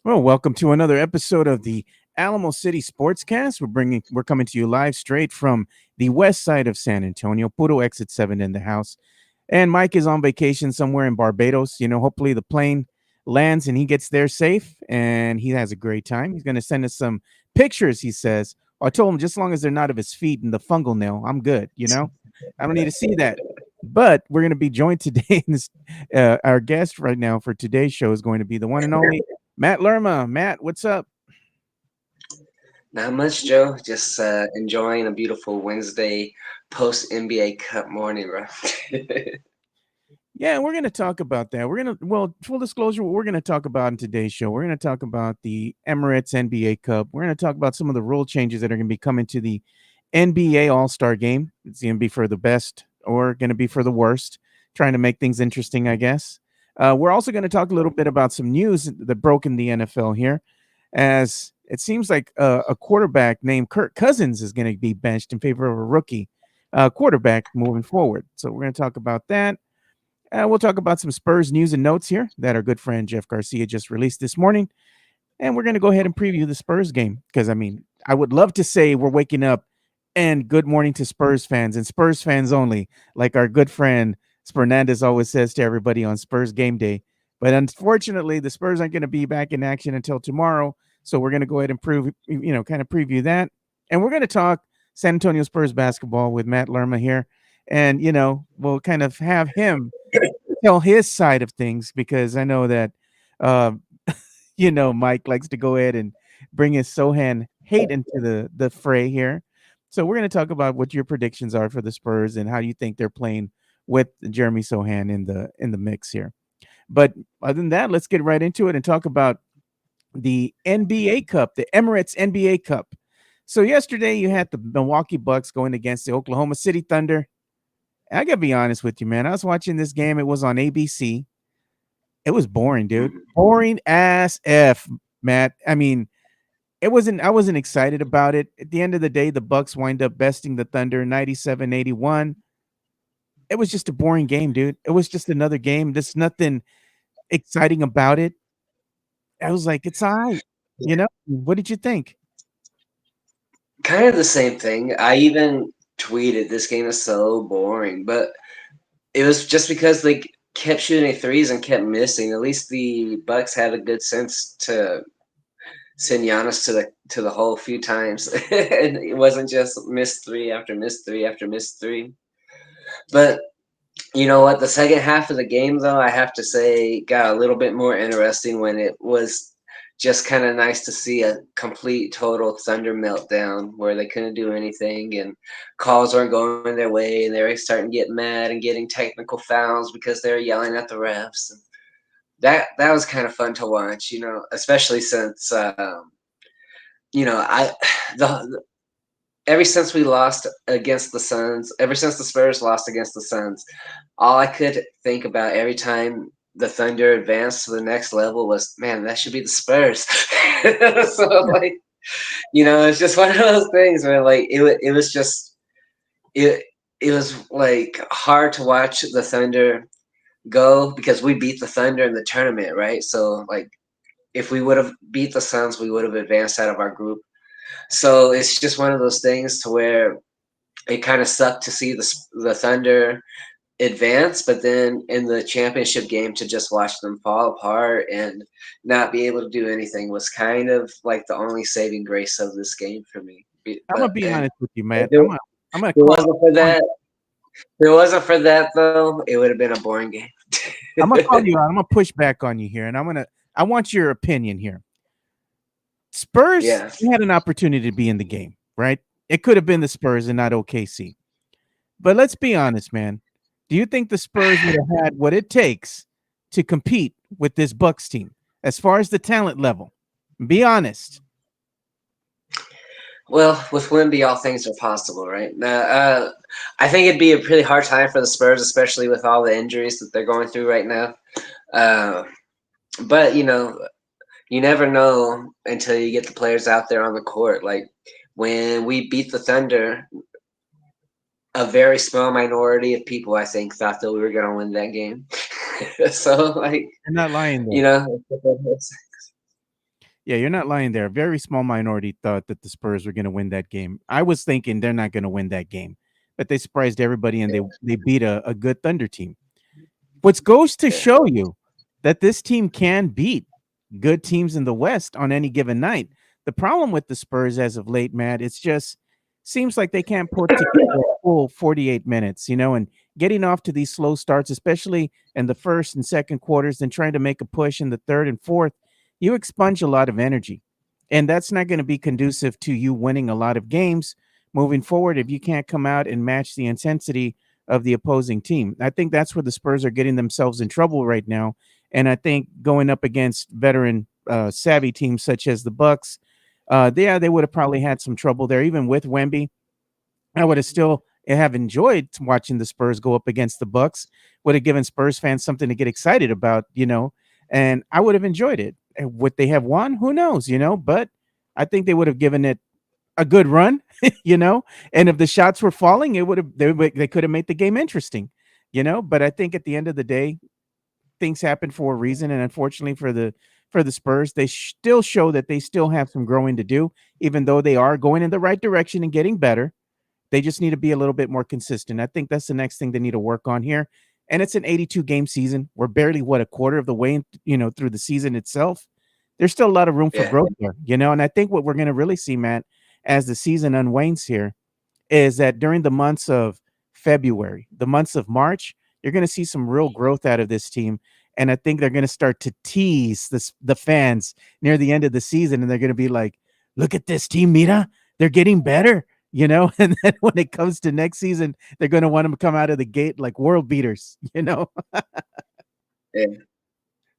Well, welcome to another episode of the Alamo City Sportscast. We're coming to you live straight from the west side of San Antonio. Puro exit 7 in the house. And Mike is on vacation somewhere in Barbados. Hopefully the plane lands and he gets there safe and he has a great time. He's going to send us some pictures, he says. I told him just as long as they're not of his feet and the fungal nail, I'm good. I don't need to see that. But we're going to be joined today. Our guest right now for today's show is going to be the one and only Matt Lerma. Matt, what's up? Not much, Joe. Just enjoying a beautiful Wednesday post NBA Cup morning, bro. Yeah, we're going to talk about that. Full disclosure, what we're going to talk about in today's show, we're going to talk about the Emirates NBA Cup. We're going to talk about some of the rule changes that are going to be coming to the NBA All-Star game. It's going to be for the best or going to be for the worst, trying to make things interesting, I guess. We're also going to talk a little bit about some news that broke in the NFL here, as it seems like a quarterback named Kirk Cousins is going to be benched in favor of a rookie quarterback moving forward. So we're going to talk about that. We'll talk about some Spurs news and notes here that our good friend Jeff Garcia just released this morning. And we're going to go ahead and preview the Spurs game because, I would love to say we're waking up and good morning to Spurs fans and Spurs fans only, like our good friend Fernandez always says to everybody on Spurs game day. But unfortunately, the Spurs aren't going to be back in action until tomorrow. So we're going to go ahead and kind of preview that. And we're going to talk San Antonio Spurs basketball with Matt Lerma here. And, we'll kind of have him tell his side of things because I know that, uh, Mike likes to go ahead and bring his Sochan hate into the fray here. So we're going to talk about what your predictions are for the Spurs and how you think they're playing with Jeremy Sochan in the mix here. But other than that, let's get right into it and talk about the NBA Cup, the Emirates NBA Cup. So yesterday you had the Milwaukee Bucks going against the Oklahoma City Thunder. I gotta be honest with you, man. I was watching this game. It was on ABC. It was boring, dude. Boring as F, Matt. I wasn't excited about it. At the end of the day, the Bucks wind up besting the Thunder 97-81. It was just a boring game, dude. It was just another game. There's nothing exciting about it. I was like, it's all right. What did you think? Kind of the same thing. I even tweeted this game is so boring, but it was just because they kept shooting threes and kept missing. At least the Bucks had a good sense to send Giannis to the hole a few times, and it wasn't just miss three after miss three after miss three. But you know what? The second half of the game, though, I have to say, got a little bit more interesting when it was just kind of nice to see a complete, total Thunder meltdown where they couldn't do anything and calls weren't going their way and they were starting to get mad and getting technical fouls because they were yelling at the refs. And that was kind of fun to watch, especially since I the ever since we lost against the Suns, ever since the Spurs lost against the Suns, all I could think about every time the Thunder advanced to the next level was, man, that should be the Spurs. So it's just one of those things where it was just it it was like hard to watch the Thunder go because we beat the Thunder in the tournament, right? So if we would have beat the Suns, we would have advanced out of our group. So it's just one of those things to where it kind of sucked to see the Thunder advance, but then in the championship game to just watch them fall apart and not be able to do anything was kind of like the only saving grace of this game for me. I'm gonna But be then honest with you, if Matt. it, I'm gonna if it call wasn't for on that, if it wasn't for that though, it would have been a boring game. I'm gonna call you out. I'm gonna push back on you here, and I want your opinion here. Spurs Yeah. had an opportunity to be in the game, right? It could have been the Spurs and not OKC. But let's be honest, man. Do you think the Spurs would have had what it takes to compete with this Bucks team as far as the talent level? Be honest. Well, with Wimby, all things are possible, right? I think it'd be a pretty hard time for the Spurs, especially with all the injuries that they're going through right now. Uh, but you never know until you get the players out there on the court. Like when we beat the Thunder, a very small minority of people, I think, thought that we were going to win that game. So, You're not lying you there. know, Yeah, you're not lying there. A very small minority thought that the Spurs were going to win that game. I was thinking they're not going to win that game, but they surprised everybody and they beat a good Thunder team. Which goes to Yeah, show you that this team can beat good teams in the West on any given night. The problem with the Spurs as of late, Matt, it's just seems like they can't put together a full 48 minutes, and getting off to these slow starts, especially in the first and second quarters, then trying to make a push in the third and fourth, you expunge a lot of energy. And that's not going to be conducive to you winning a lot of games moving forward if you can't come out and match the intensity of the opposing team. I think that's where the Spurs are getting themselves in trouble right now. And I think going up against veteran savvy teams such as the Bucks, they would have probably had some trouble there, even with Wemby. I would have still have enjoyed watching the Spurs go up against the Bucks. Would have given Spurs fans something to get excited about, and I would have enjoyed it. Would they have won? Who knows? But I think they would have given it a good run, you know. And if the shots were falling, it would have they could have made the game interesting. But I think at the end of the day, things happen for a reason, and unfortunately for the Spurs, they still show that they still have some growing to do, even though they are going in the right direction and getting better. They just need to be a little bit more consistent. I think that's the next thing they need to work on here. And it's an 82 game season. We're barely a quarter of the way, through the season itself. There's still a lot of room for yeah, growth there. And I think what we're going to really see, Matt, as the season unwinds here, is that during the months of February, the months of March, you're going to see some real growth out of this team. And I think they're going to start to tease the fans near the end of the season, and they're going to be like, "Look at this team, Mira. They're getting better." And then when it comes to next season, they're going to want them to come out of the gate like world beaters. yeah.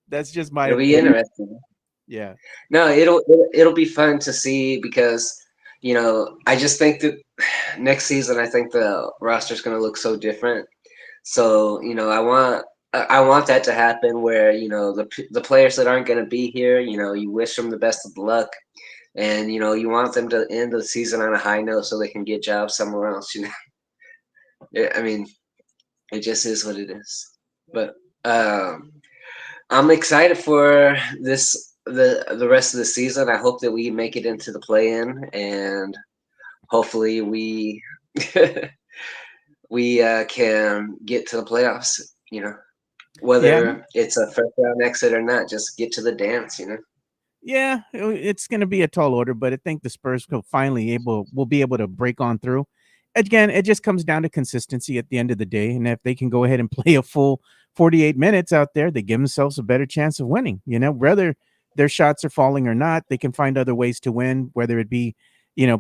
That's just my It'll be opinion. interesting. Yeah. No, it'll be fun to see because I just think that next season I think the roster's going to look so different. So I want that to happen where the players that aren't going to be here, you wish them the best of luck, and you want them to end the season on a high note so they can get jobs somewhere else. I mean, it just is what it is. But I'm excited for the rest of the season. I hope that we make it into the play-in, and hopefully we we can get to the playoffs. Yeah. Whether it's a first round exit or not, just get to the dance. Yeah, it's going to be a tall order, but I think the Spurs will be able to break on through. Again, it just comes down to consistency at the end of the day, and if they can go ahead and play a full 48 minutes out there, they give themselves a better chance of winning. Whether their shots are falling or not, they can find other ways to win, whether it be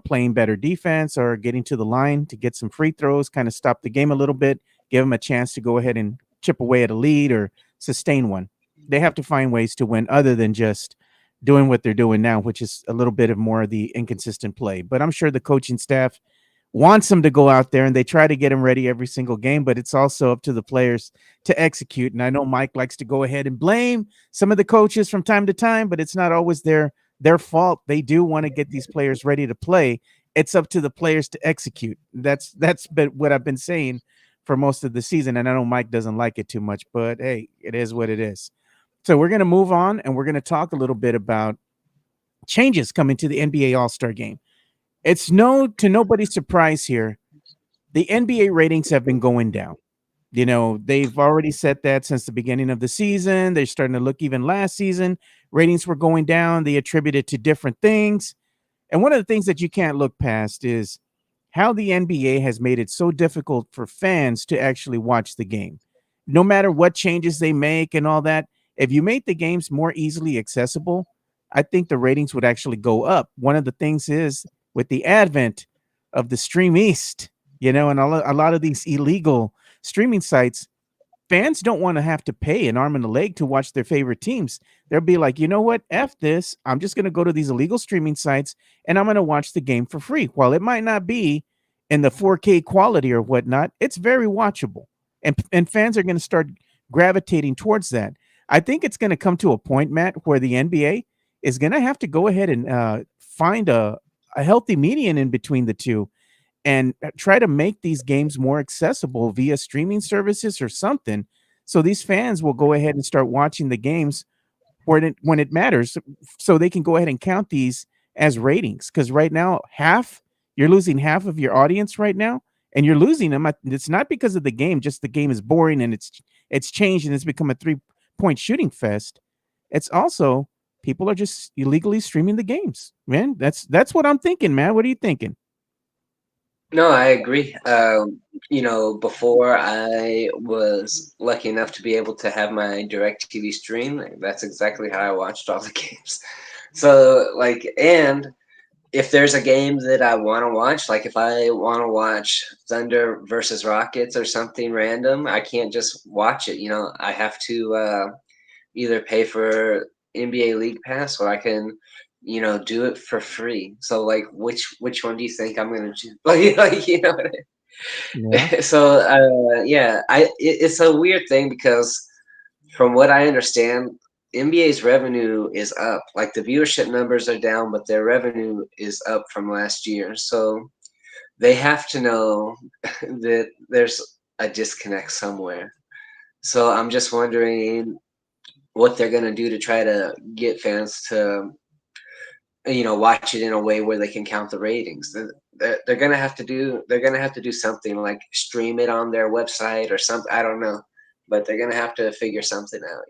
playing better defense or getting to the line to get some free throws, kind of stop the game a little bit, give them a chance to go ahead and chip away at a lead or sustain one. They have to find ways to win other than just doing what they're doing now, which is a little bit of more of the inconsistent play. But I'm sure the coaching staff wants them to go out there and they try to get them ready every single game, but it's also up to the players to execute. And I know Mike likes to go ahead and blame some of the coaches from time to time, but it's not always their fault. They do want to get these players ready to play. It's up to the players to execute. That's been what I've been saying for most of the season. And I know Mike doesn't like it too much, but hey, it is what it is. So we're going to move on and we're going to talk a little bit about changes coming to the NBA All-Star game. It's nobody's surprise here. The NBA ratings have been going down. They've already said that since the beginning of the season. They're starting to look even last season. Ratings were going down. They attribute it to different things. And one of the things that you can't look past is how the NBA has made it so difficult for fans to actually watch the game. No matter what changes they make and all that, if you made the games more easily accessible, I think the ratings would actually go up. One of the things is with the advent of the Stream East, and a lot of these illegal streaming sites, fans don't want to have to pay an arm and a leg to watch their favorite teams. They'll be like, you know what? F this. I'm just going to go to these illegal streaming sites and I'm going to watch the game for free. While it might not be in the 4K quality or whatnot, it's very watchable. And fans are going to start gravitating towards that. I think it's going to come to a point, Matt, where the NBA is going to have to go ahead and find a healthy median in between the two and try to make these games more accessible via streaming services or something. So these fans will go ahead and start watching the games when it matters, so they can go ahead and count these as ratings. Because right now, you're losing half of your audience right now, and you're losing them. It's not because of the game; just the game is boring and it's changed and it's become a 3-point shooting fest. It's also people are just illegally streaming the games. Man, that's what I'm thinking, man. What are you thinking? No, I agree. Before I was lucky enough to be able to have my direct TV stream, that's exactly how I watched all the games. So, and if there's a game that I want to watch, like if I want to watch Thunder versus Rockets or something random, I can't just watch it. I have to either pay for NBA League Pass or I can, do it for free. So like, which one do you think I'm gonna do? What Yeah. So yeah, it's a weird thing because from what I understand, NBA's revenue is up. Like the viewership numbers are down, but their revenue is up from last year. So they have to know that there's a disconnect somewhere. So I'm just wondering what they're going to do to try to get fans to watch it in a way where they can count the ratings. They're going to have to do something like stream it on their website or something. I don't know, but they're going to have to figure something out.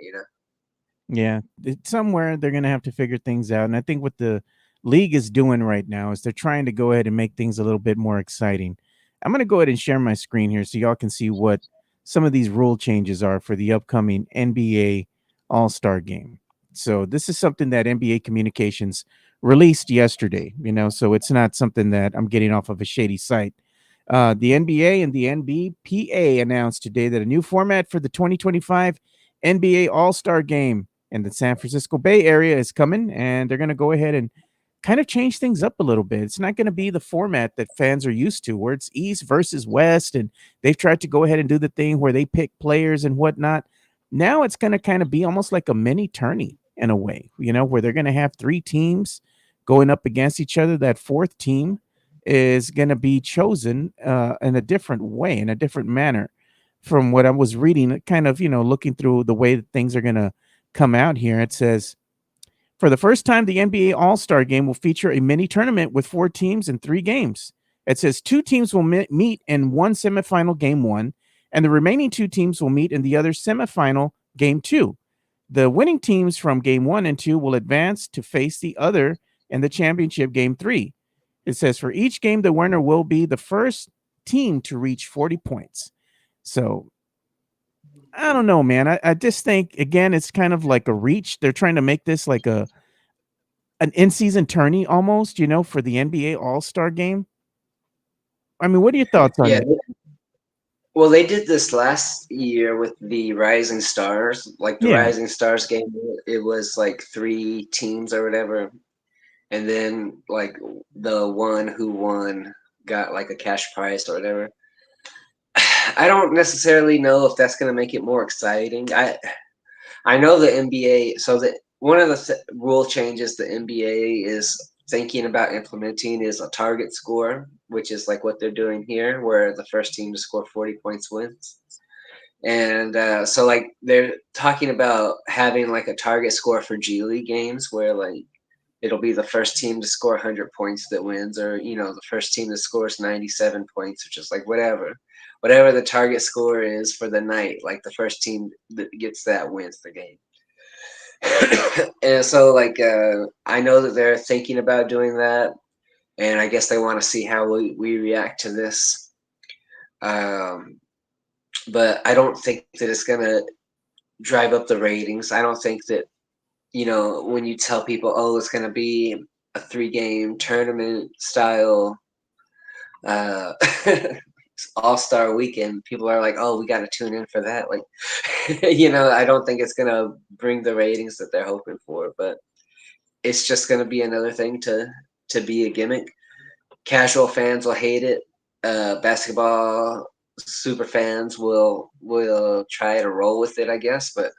Yeah, somewhere they're going to have to figure things out. And I think what the league is doing right now is they're trying to go ahead and make things a little bit more exciting. I'm going to go ahead and share my screen here so y'all can see what some of these rule changes are for the upcoming NBA All-Star game. So this is something that NBA Communications released yesterday, so it's not something that I'm getting off of a shady site. The NBA and the NBPA announced today that a new format for the 2025 NBA All-Star game in the San Francisco Bay Area is coming, and they're going to go ahead and kind of change things up a little bit. It's not going to be the format that fans are used to, where it's East versus West, and they've tried to go ahead and do the thing where they pick players and whatnot. Now it's going to kind of be almost like a mini tourney in a way, where they're going to have three teams going up against each other. That fourth team is going to be chosen in a different way, in a different manner from what I was reading, kind of, looking through the way that things are going to come out here. It says, for the first time, the NBA All Star game will feature a mini tournament with four teams and three games. It says two teams will meet in one semifinal, game one, and the remaining two teams will meet in the other semifinal, game two. The winning teams from game one and two will advance to face the other in the championship, game three. It says for each game, the winner will be the first team to reach 40 points. So I don't know, man. I just think again, it's kind of like a reach. They're trying to make this like an in-season tourney almost, for the NBA All-Star game. I mean, what are your thoughts on Yeah. that? Well, they did this last year with the Rising Stars. Like the Yeah, Rising Stars game, it was like three teams or whatever, and then like the one who won got like a cash prize or whatever. I don't necessarily know if that's going to make it more exciting. I know the NBA. So that one of the rule changes the NBA is thinking about implementing is a target score, which is like what they're doing here, where the first team to score 40 points wins. And so like they're talking about having like a target score for G League games where like it'll be the first team to score 100 points that wins, or the first team that scores 97 points, or just like whatever the target score is for the night, like the first team that gets that wins the game. And so like I know that they're thinking about doing that, and I guess they want to see how we react to this. But I don't think that it's gonna drive up the ratings. I don't think that when you tell people, oh, it's gonna be a three-game tournament style uh, all-star weekend, people are like, oh, we got to tune in for that. Like, I don't think it's gonna bring the ratings that they're hoping for, but it's just gonna be another thing to be a gimmick. Casual fans will hate it. Basketball super fans will try to roll with it, I guess, but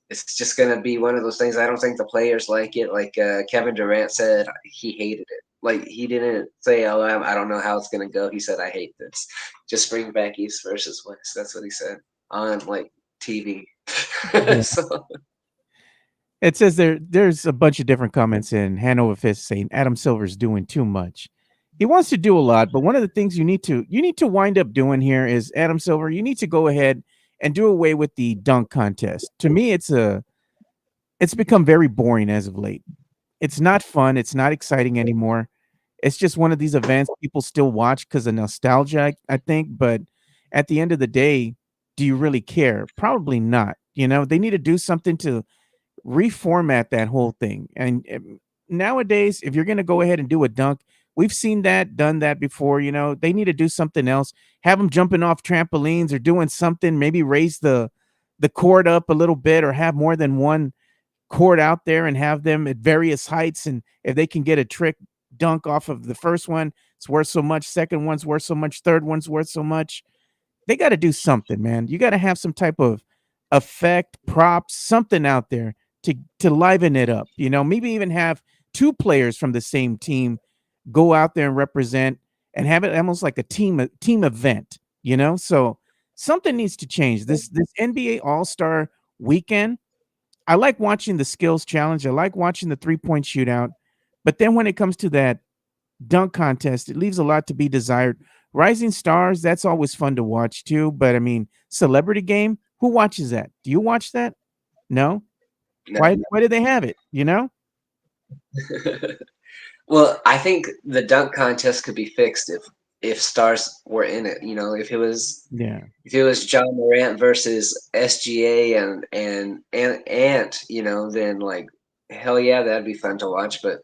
it's just going to be one of those things. I don't think the players like it. Like Kevin Durant said, he hated it. Like he didn't say, "Oh, I don't know how it's going to go." He said, "I hate this. Just bring back East versus West." That's what he said on like TV. yeah. So It says there's a bunch of different comments in Hanover Fist saying Adam Silver's doing too much. He wants to do a lot, but one of the things you need to wind up doing here is Adam Silver, you need to go ahead and do away with the dunk contest. To me, it's become very boring as of late. It's not fun, it's not exciting anymore. It's just one of these events people still watch because of nostalgia, I think. But at the end of the day, do you really care? Probably not. They need to do something to reformat that whole thing. And nowadays, if you're going to go ahead and do a dunk, we've seen that, done that before. They need to do something else. Have them jumping off trampolines or doing something. Maybe raise the court up a little bit, or have more than one court out there and have them at various heights. And if they can get a trick dunk off of the first one, it's worth so much. Second one's worth so much. Third one's worth so much. They got to do something, man. You got to have some type of effect, props, something out there to liven it up. Maybe even have two players from the same team go out there and represent, and have it almost like a team event. So something needs to change. This NBA All-Star weekend, I like watching the skills challenge. I like watching the three-point shootout. But then when it comes to that dunk contest, it leaves a lot to be desired. Rising stars, that's always fun to watch too. But I mean, celebrity game, who watches that? Do you watch that? No. No. Why do they have it? Well, I think the dunk contest could be fixed if stars were in it. Yeah. If it was John Morant versus SGA and Ant, then like hell yeah, that'd be fun to watch. But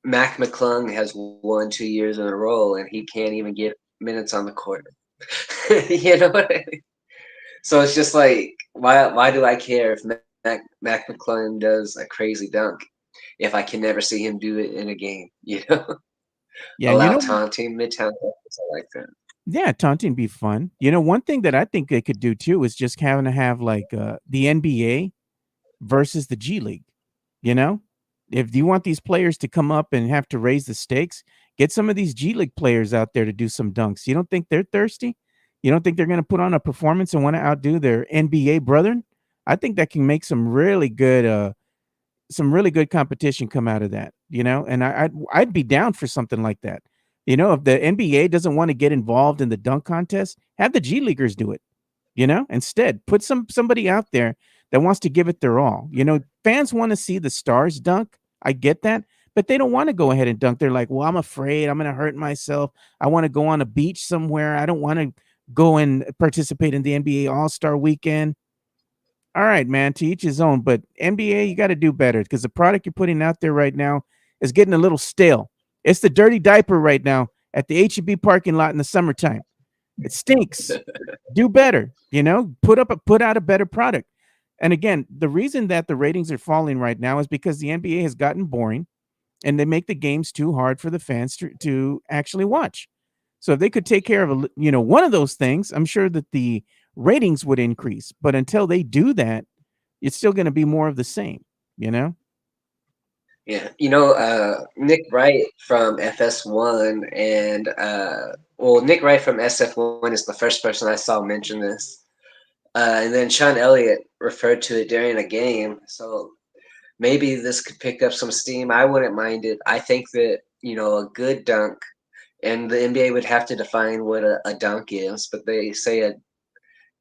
Mac McClung has won 2 years in a row, and he can't even get minutes on the court. You know what I mean? So it's just like, why do I care if Mac McClung does a crazy dunk if I can never see him do it in a game? Yeah, and Allow taunting, midtown I like that. yeah, taunting be fun. One thing that I think they could do too is just having to have like the NBA versus the G League. You know, if you want these players to come up and have to raise the stakes, get some of these G League players out there to do some dunks. You don't think they're thirsty? You don't think they're going to put on a performance and want to outdo their NBA brethren? I think that can make some really good competition come out of that. And I'd be down for something like that. If the NBA doesn't want to get involved in the dunk contest, have the G Leaguers do it. Instead, put somebody out there that wants to give it their all. Fans want to see the stars dunk. I get that, but they don't want to go ahead and dunk. They're like, well, I'm afraid I'm going to hurt myself. I want to go on a beach somewhere. I don't want to go and participate in the NBA All-Star weekend. All right, man, to each his own. But NBA, you got to do better, because the product you're putting out there right now is getting a little stale. It's the dirty diaper right now at the H-E-B parking lot in the summertime. It stinks. Do better. Put out a better product. And again, the reason that the ratings are falling right now is because the NBA has gotten boring, and they make the games too hard for the fans to actually watch. So if they could take care of one of those things, I'm sure that the ratings would increase. But until they do that, it's still going to be more of the same. You know? Yeah, Nick Wright from FS1 and Nick Wright from SF1 is the first person I saw mention this. And then Sean Elliott referred to it during a game. So maybe this could pick up some steam. I wouldn't mind it. I think that, a good dunk, and the NBA would have to define what a dunk is, but they say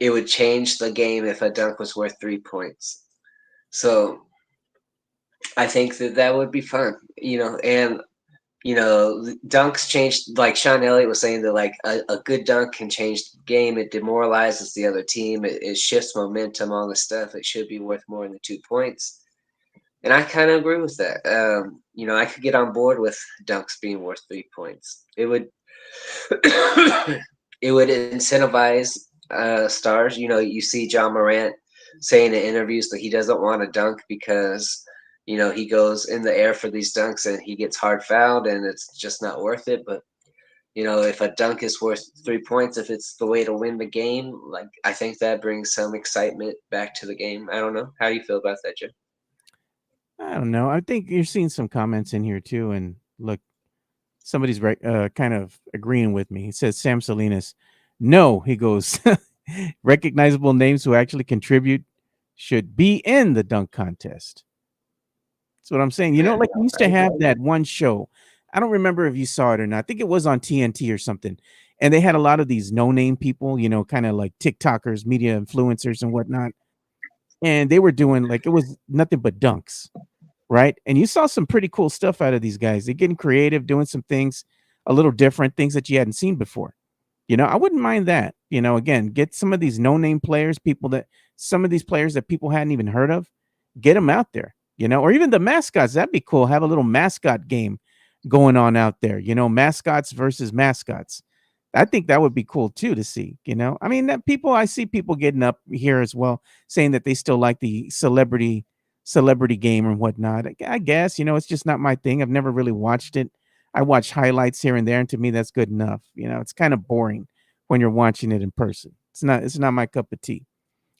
it would change the game if a dunk was worth 3 points. So I think that would be fun, and dunks changed. Like Sean Elliott was saying that like a good dunk can change the game. It demoralizes the other team. It shifts momentum, all this stuff. It should be worth more than 2 points. And I kind of agree with that. I could get on board with dunks being worth 3 points. It would it would incentivize stars. You see John Morant saying in interviews that he doesn't want to dunk because he goes in the air for these dunks and he gets hard fouled and it's just not worth it. But if a dunk is worth 3 points, if it's the way to win the game, like I think that brings some excitement back to the game. I don't know. How do you feel about that, Jim? I don't know. I think you're seeing some comments in here too. And look, somebody's kind of agreeing with me. He says, Sam Salinas, no, he goes, recognizable names who actually contribute should be in the dunk contest. That's what I'm saying. You know, Yeah, like we used to have that one show. I don't remember if you saw it or not. I think it was on TNT or something. And they had a lot of these no-name people, you know, kind of like TikTokers, media influencers and whatnot. And they were doing like it was nothing but dunks, right? And you saw some pretty cool stuff out of these guys. They're getting creative, doing some things a little different, things that you hadn't seen before. You know, I wouldn't mind that. You know, again, get some of these no-name players, people that some of these players that people hadn't even heard of, get them out there, you know, or even the mascots. That'd be cool. Have a little mascot game going on out there, you know, mascots versus mascots. I think that would be cool too to see, you know. I mean, that people I see people getting up here as well, saying that they still like the celebrity game and whatnot. I guess, you know, it's just not my thing. I've never really watched it. I watch highlights here and there, and to me, that's good enough. You know, it's kind of boring when you're watching it in person. It's not my cup of tea.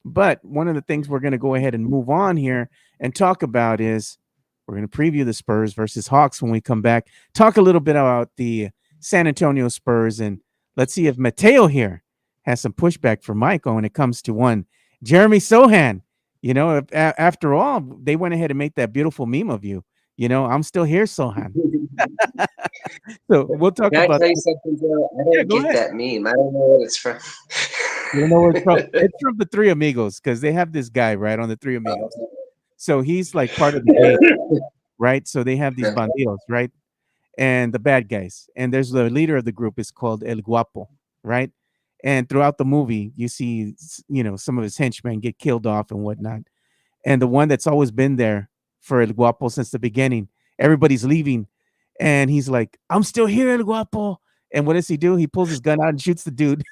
But one of the things we're going to go ahead and move on here and talk about is we're going to preview the Spurs versus Hawks when we come back. Talk a little bit about the San Antonio Spurs, and let's see if Mateo here has some pushback for Michael when it comes to one Jeremy Sohan. You know, after all, they went ahead and made that beautiful meme of you. You know, I'm still here, Sohan. So we'll talk can I about tell you that. something, Joe? I Yeah, don't go get ahead. that meme. I don't know what it's from. You don't know where it's from? It's from the Three Amigos because they have this guy right on the Three Amigos. So he's like part of the gang, right? So they have these bandidos, right? And the bad guys. And there's the leader of the group is called El Guapo, right? And throughout the movie, you see, you know, some of his henchmen get killed off and whatnot. And the one that's always been there for El Guapo since the beginning, everybody's leaving. And he's like, I'm still here, El Guapo. And what does he do? He pulls his gun out and shoots the dude.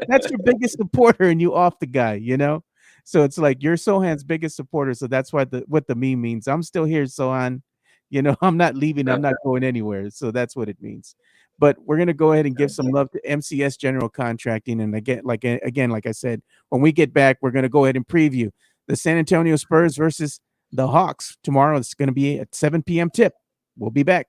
That's your biggest supporter and you off the guy, you know? So it's like you're Sohan's biggest supporter. So that's why the what the meme means. I'm still here, Sohan. You know, I'm not leaving, I'm not going anywhere. So that's what it means. But we're gonna go ahead and give some love to MCS General Contracting. And again, like I said, when we get back, we're gonna go ahead and preview the San Antonio Spurs versus the Hawks tomorrow. It's gonna be at 7 p.m. tip. We'll be back.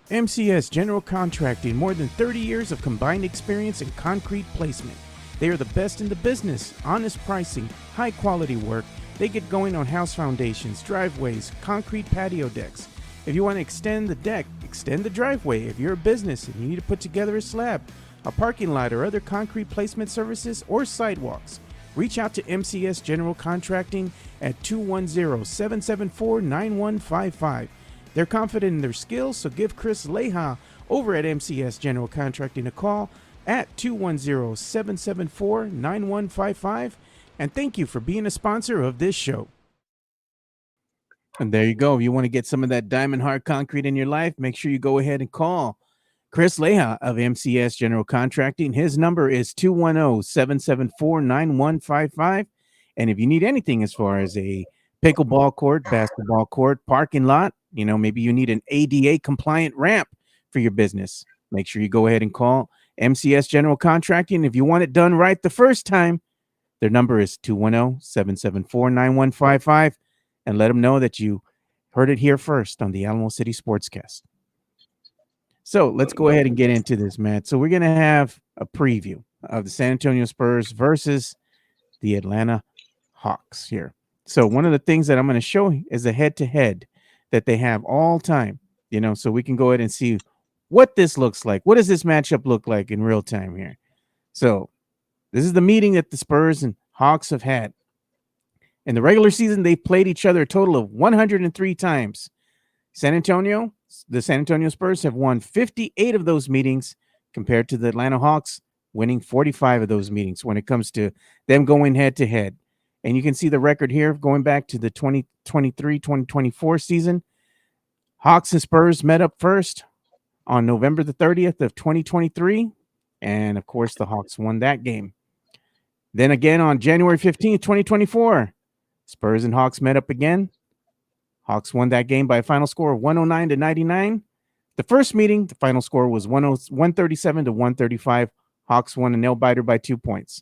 MCS General Contracting, more than 30 years of combined experience in concrete placement. They are the best in the business, honest pricing, high quality work. They get going on house foundations, driveways, concrete patio decks. If you want to extend the deck, extend the driveway. If you're a business and you need to put together a slab, a parking lot, or other concrete placement services or sidewalks, reach out to MCS General Contracting at 210-774-9155. They're confident in their skills, so give Chris Leha over at MCS General Contracting a call at 210-774-9155. And thank you for being a sponsor of this show. And there you go. If you want to get some of that diamond hard concrete in your life, make sure you go ahead and call Chris Leha of MCS General Contracting. His number is 210-774-9155. And if you need anything as far as a pickleball court, basketball court, parking lot, you know, maybe you need an ADA compliant ramp for your business, make sure you go ahead and call MCS General Contracting. If you want it done right the first time, their number is 210-774-9155, and let them know that you heard it here first on the Alamo City Sportscast. So let's go ahead and get into this, Matt. So we're going to have a preview of the San Antonio Spurs versus the Atlanta Hawks here. So one of the things that I'm going to show is a head-to-head that they have all time, you know, so we can go ahead and see what this looks like. What does this matchup look like in real time here? So this is the meeting that the Spurs and Hawks have had. In the regular season, they've played each other a total of 103 times. The San Antonio Spurs have won 58 of those meetings compared to the Atlanta Hawks winning 45 of those meetings when it comes to them going head to head. And you can see the record here going back to the 2023-2024 season. Hawks and Spurs met up first on November the 30th of 2023. And of course, the Hawks won that game. Then again on January 15th, 2024, Spurs and Hawks met up again. Hawks won that game by a final score of 109-99. The first meeting, the final score was 137-135. Hawks won a nail biter by 2 points.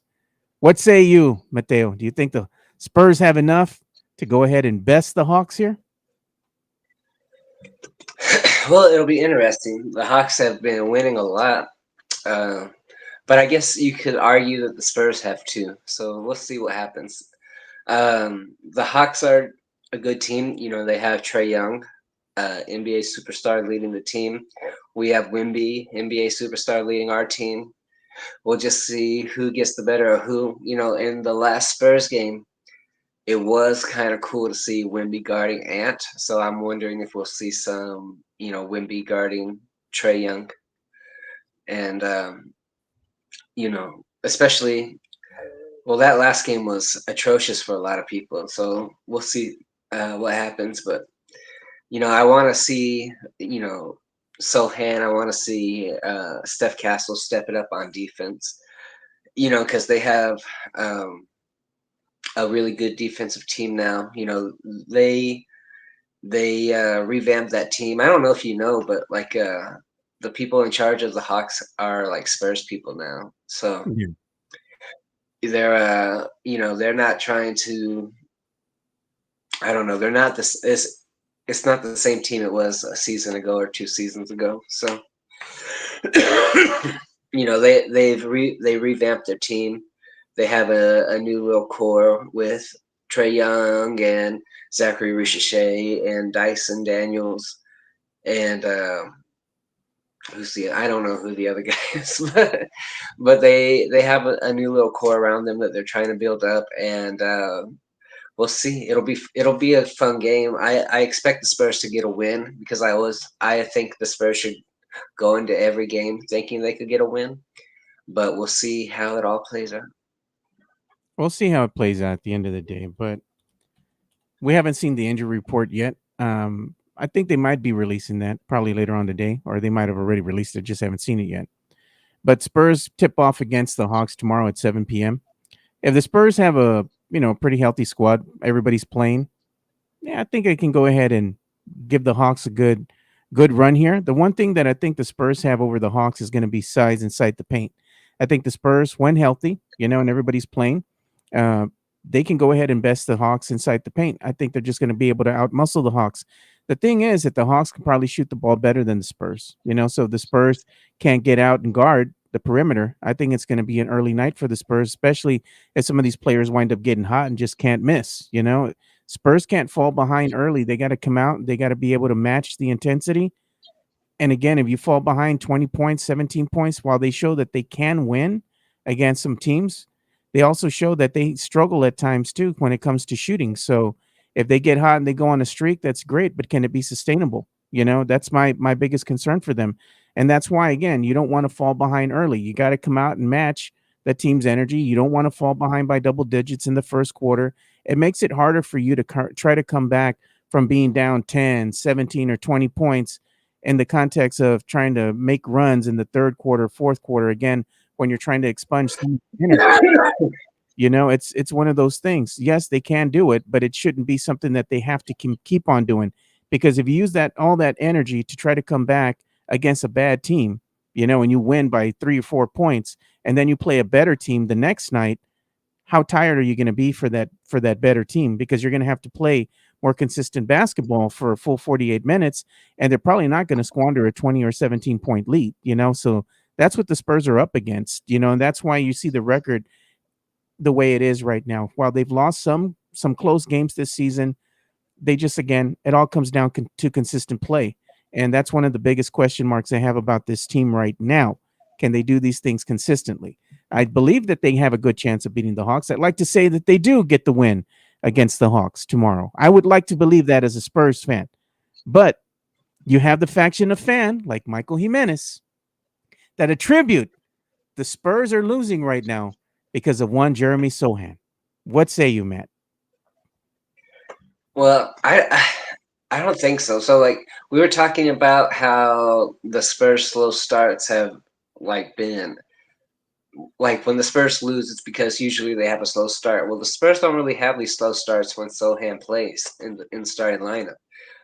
What say you, Mateo? Do you think the Spurs have enough to go ahead and best the Hawks here? Well, it'll be interesting. The Hawks have been winning a lot, but I guess you could argue that the Spurs have too. So we'll see what happens. The Hawks are a good team. You know, they have Trey Young, NBA superstar, leading the team. We have Wimby, NBA superstar, leading our team. We'll just see who gets the better of who. You know, in the last Spurs game, it was kind of cool to see Wimby guarding Ant. So I'm wondering if we'll see some, Wimby guarding Trey Young. And, especially, well, that last game was atrocious for a lot of people. So we'll see what happens. But, I want to see, Sohan, I want to see Steph Castle step it up on defense, because they have a really good defensive team now. They revamped that team. I don't know if you know, but like the people in charge of the Hawks are like Spurs people now. So Yeah. they're they're not trying to. I don't know. They're not this. It's not the same team it was a season ago or 2 seasons ago. So they revamped their team. They have a new little core with Trey Young and Zachary Ricochet and Dyson Daniels and who's the I don't know who the other guy is, but they have a new little core around them that they're trying to build up, and we'll see. It'll be a fun game. I expect the Spurs to get a win because I think the Spurs should go into every game thinking they could get a win, but we'll see how it all plays out. We'll see how it plays out at the end of the day, but we haven't seen the injury report yet. I think they might be releasing that probably later on today, or they might have already released it, just haven't seen it yet. But Spurs tip off against the Hawks tomorrow at 7 p.m. If the Spurs have a pretty healthy squad, everybody's playing. Yeah, I think I can go ahead and give the Hawks a good run here. The one thing that I think the Spurs have over the Hawks is going to be size inside the paint. I think the Spurs, when healthy, and everybody's playing, uh, they can go ahead and best the Hawks inside the paint. I think they're just going to be able to outmuscle the Hawks. The thing is that the Hawks can probably shoot the ball better than the Spurs. So if the Spurs can't get out and guard the perimeter, I think it's going to be an early night for the Spurs, especially if some of these players wind up getting hot and just can't miss. Spurs can't fall behind early. They got to come out. They got to be able to match the intensity. And again, if you fall behind 20 points, 17 points, while they show that they can win against some teams, they also show that they struggle at times too when it comes to shooting. So if they get hot and they go on a streak, that's great, but can it be sustainable? That's my biggest concern for them. And that's why, again, you don't want to fall behind early. You got to come out and match the team's energy. You don't want to fall behind by double digits in the first quarter. It makes it harder for you to try to come back from being down 10, 17, or 20 points in the context of trying to make runs in the third quarter, fourth quarter, again, when you're trying to expunge the energy. It's one of those things. Yes, they can do it, but it shouldn't be something that they have to keep on doing, because if you use that all that energy to try to come back against a bad team, and you win by 3 or 4 points, and then you play a better team the next night, how tired are you going to be for that better team? Because you're going to have to play more consistent basketball for a full 48 minutes, and they're probably not going to squander a 20 or 17 point lead. So that's what the Spurs are up against. And that's why you see the record the way it is right now. While they've lost some close games this season, they just, again, it all comes down to consistent play. And that's one of the biggest question marks I have about this team right now. Can they do these things consistently? I believe that they have a good chance of beating the Hawks. I'd like to say that they do get the win against the Hawks tomorrow. I would like to believe that as a Spurs fan. But you have the faction of fan like Michael Jimenez that attribute the Spurs are losing right now because of one Jeremy Sohan. What say you, Matt? Well, I don't think so. So like we were talking about how the Spurs slow starts have like been like when the Spurs lose, it's because usually they have a slow start. Well, the Spurs don't really have these slow starts when Sohan plays in the starting lineup.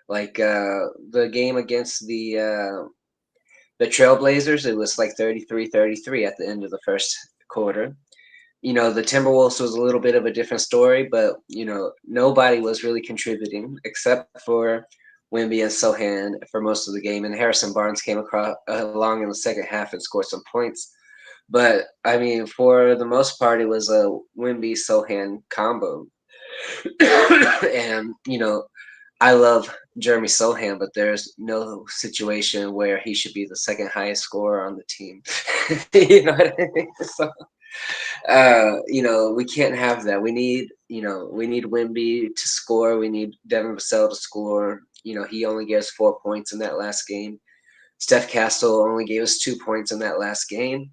Like the game against the Trailblazers, it was like 33-33 at the end of the first quarter. The Timberwolves was a little bit of a different story, but nobody was really contributing except for Wimby and Sohan for most of the game, and Harrison Barnes came across along in the second half and scored some points. But I mean, for the most part, it was a Wimby Sohan combo. And I love Jeremy Sohan, but there's no situation where he should be the second highest scorer on the team. You know what I mean? So, we can't have that. We need Wimby to score. We need Devin Vassell to score. He only gave us 4 points in that last game. Steph Castle only gave us 2 points in that last game.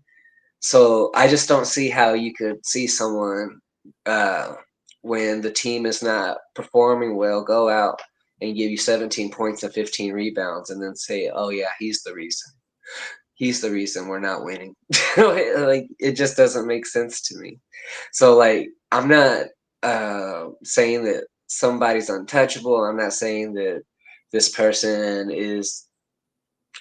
So I just don't see how you could see someone uh, when the team is not performing well go out and give you 17 points and 15 rebounds and then say, "Oh yeah, he's the reason. He's the reason we're not winning." Like it just doesn't make sense to me. So like I'm not saying that somebody's untouchable. I'm not saying that this person is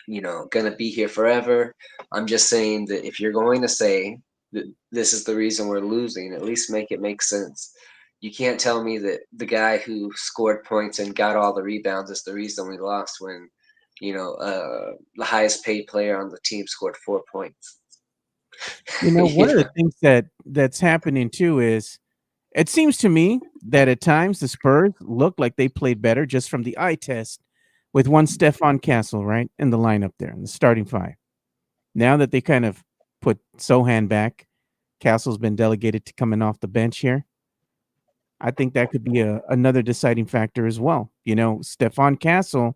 going to be here forever. I'm just saying that if you're going to say that this is the reason we're losing, at least make it make sense. You can't tell me that the guy who scored points and got all the rebounds is the reason we lost when, the highest paid player on the team scored 4 points. One You of the know? things that's happening too is it seems to me that at times the Spurs look like they played better just from the eye test with one Stephon Castle, right, in the lineup there in the starting five. Now that they kind of put Sohan back, Castle's been delegated to coming off the bench here. I think that could be another deciding factor as well. Stephon Castle,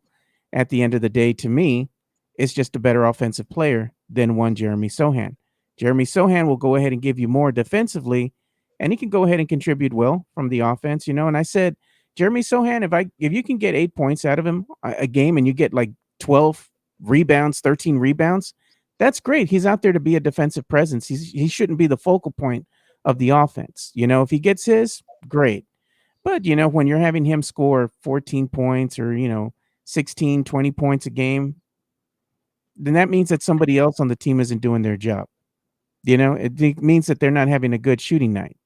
at the end of the day, to me, is just a better offensive player than one Jeremy Sohan. Jeremy Sohan will go ahead and give you more defensively, and he can go ahead and contribute well from the offense. And I said, Jeremy Sohan, if you can get 8 points out of him a game and you get like 12 rebounds, 13 rebounds, that's great. He's out there to be a defensive presence. He shouldn't be the focal point of the offense. If he gets his, great. But, when you're having him score 14 points or, 16, 20 points a game, then that means that somebody else on the team isn't doing their job. It means that they're not having a good shooting night.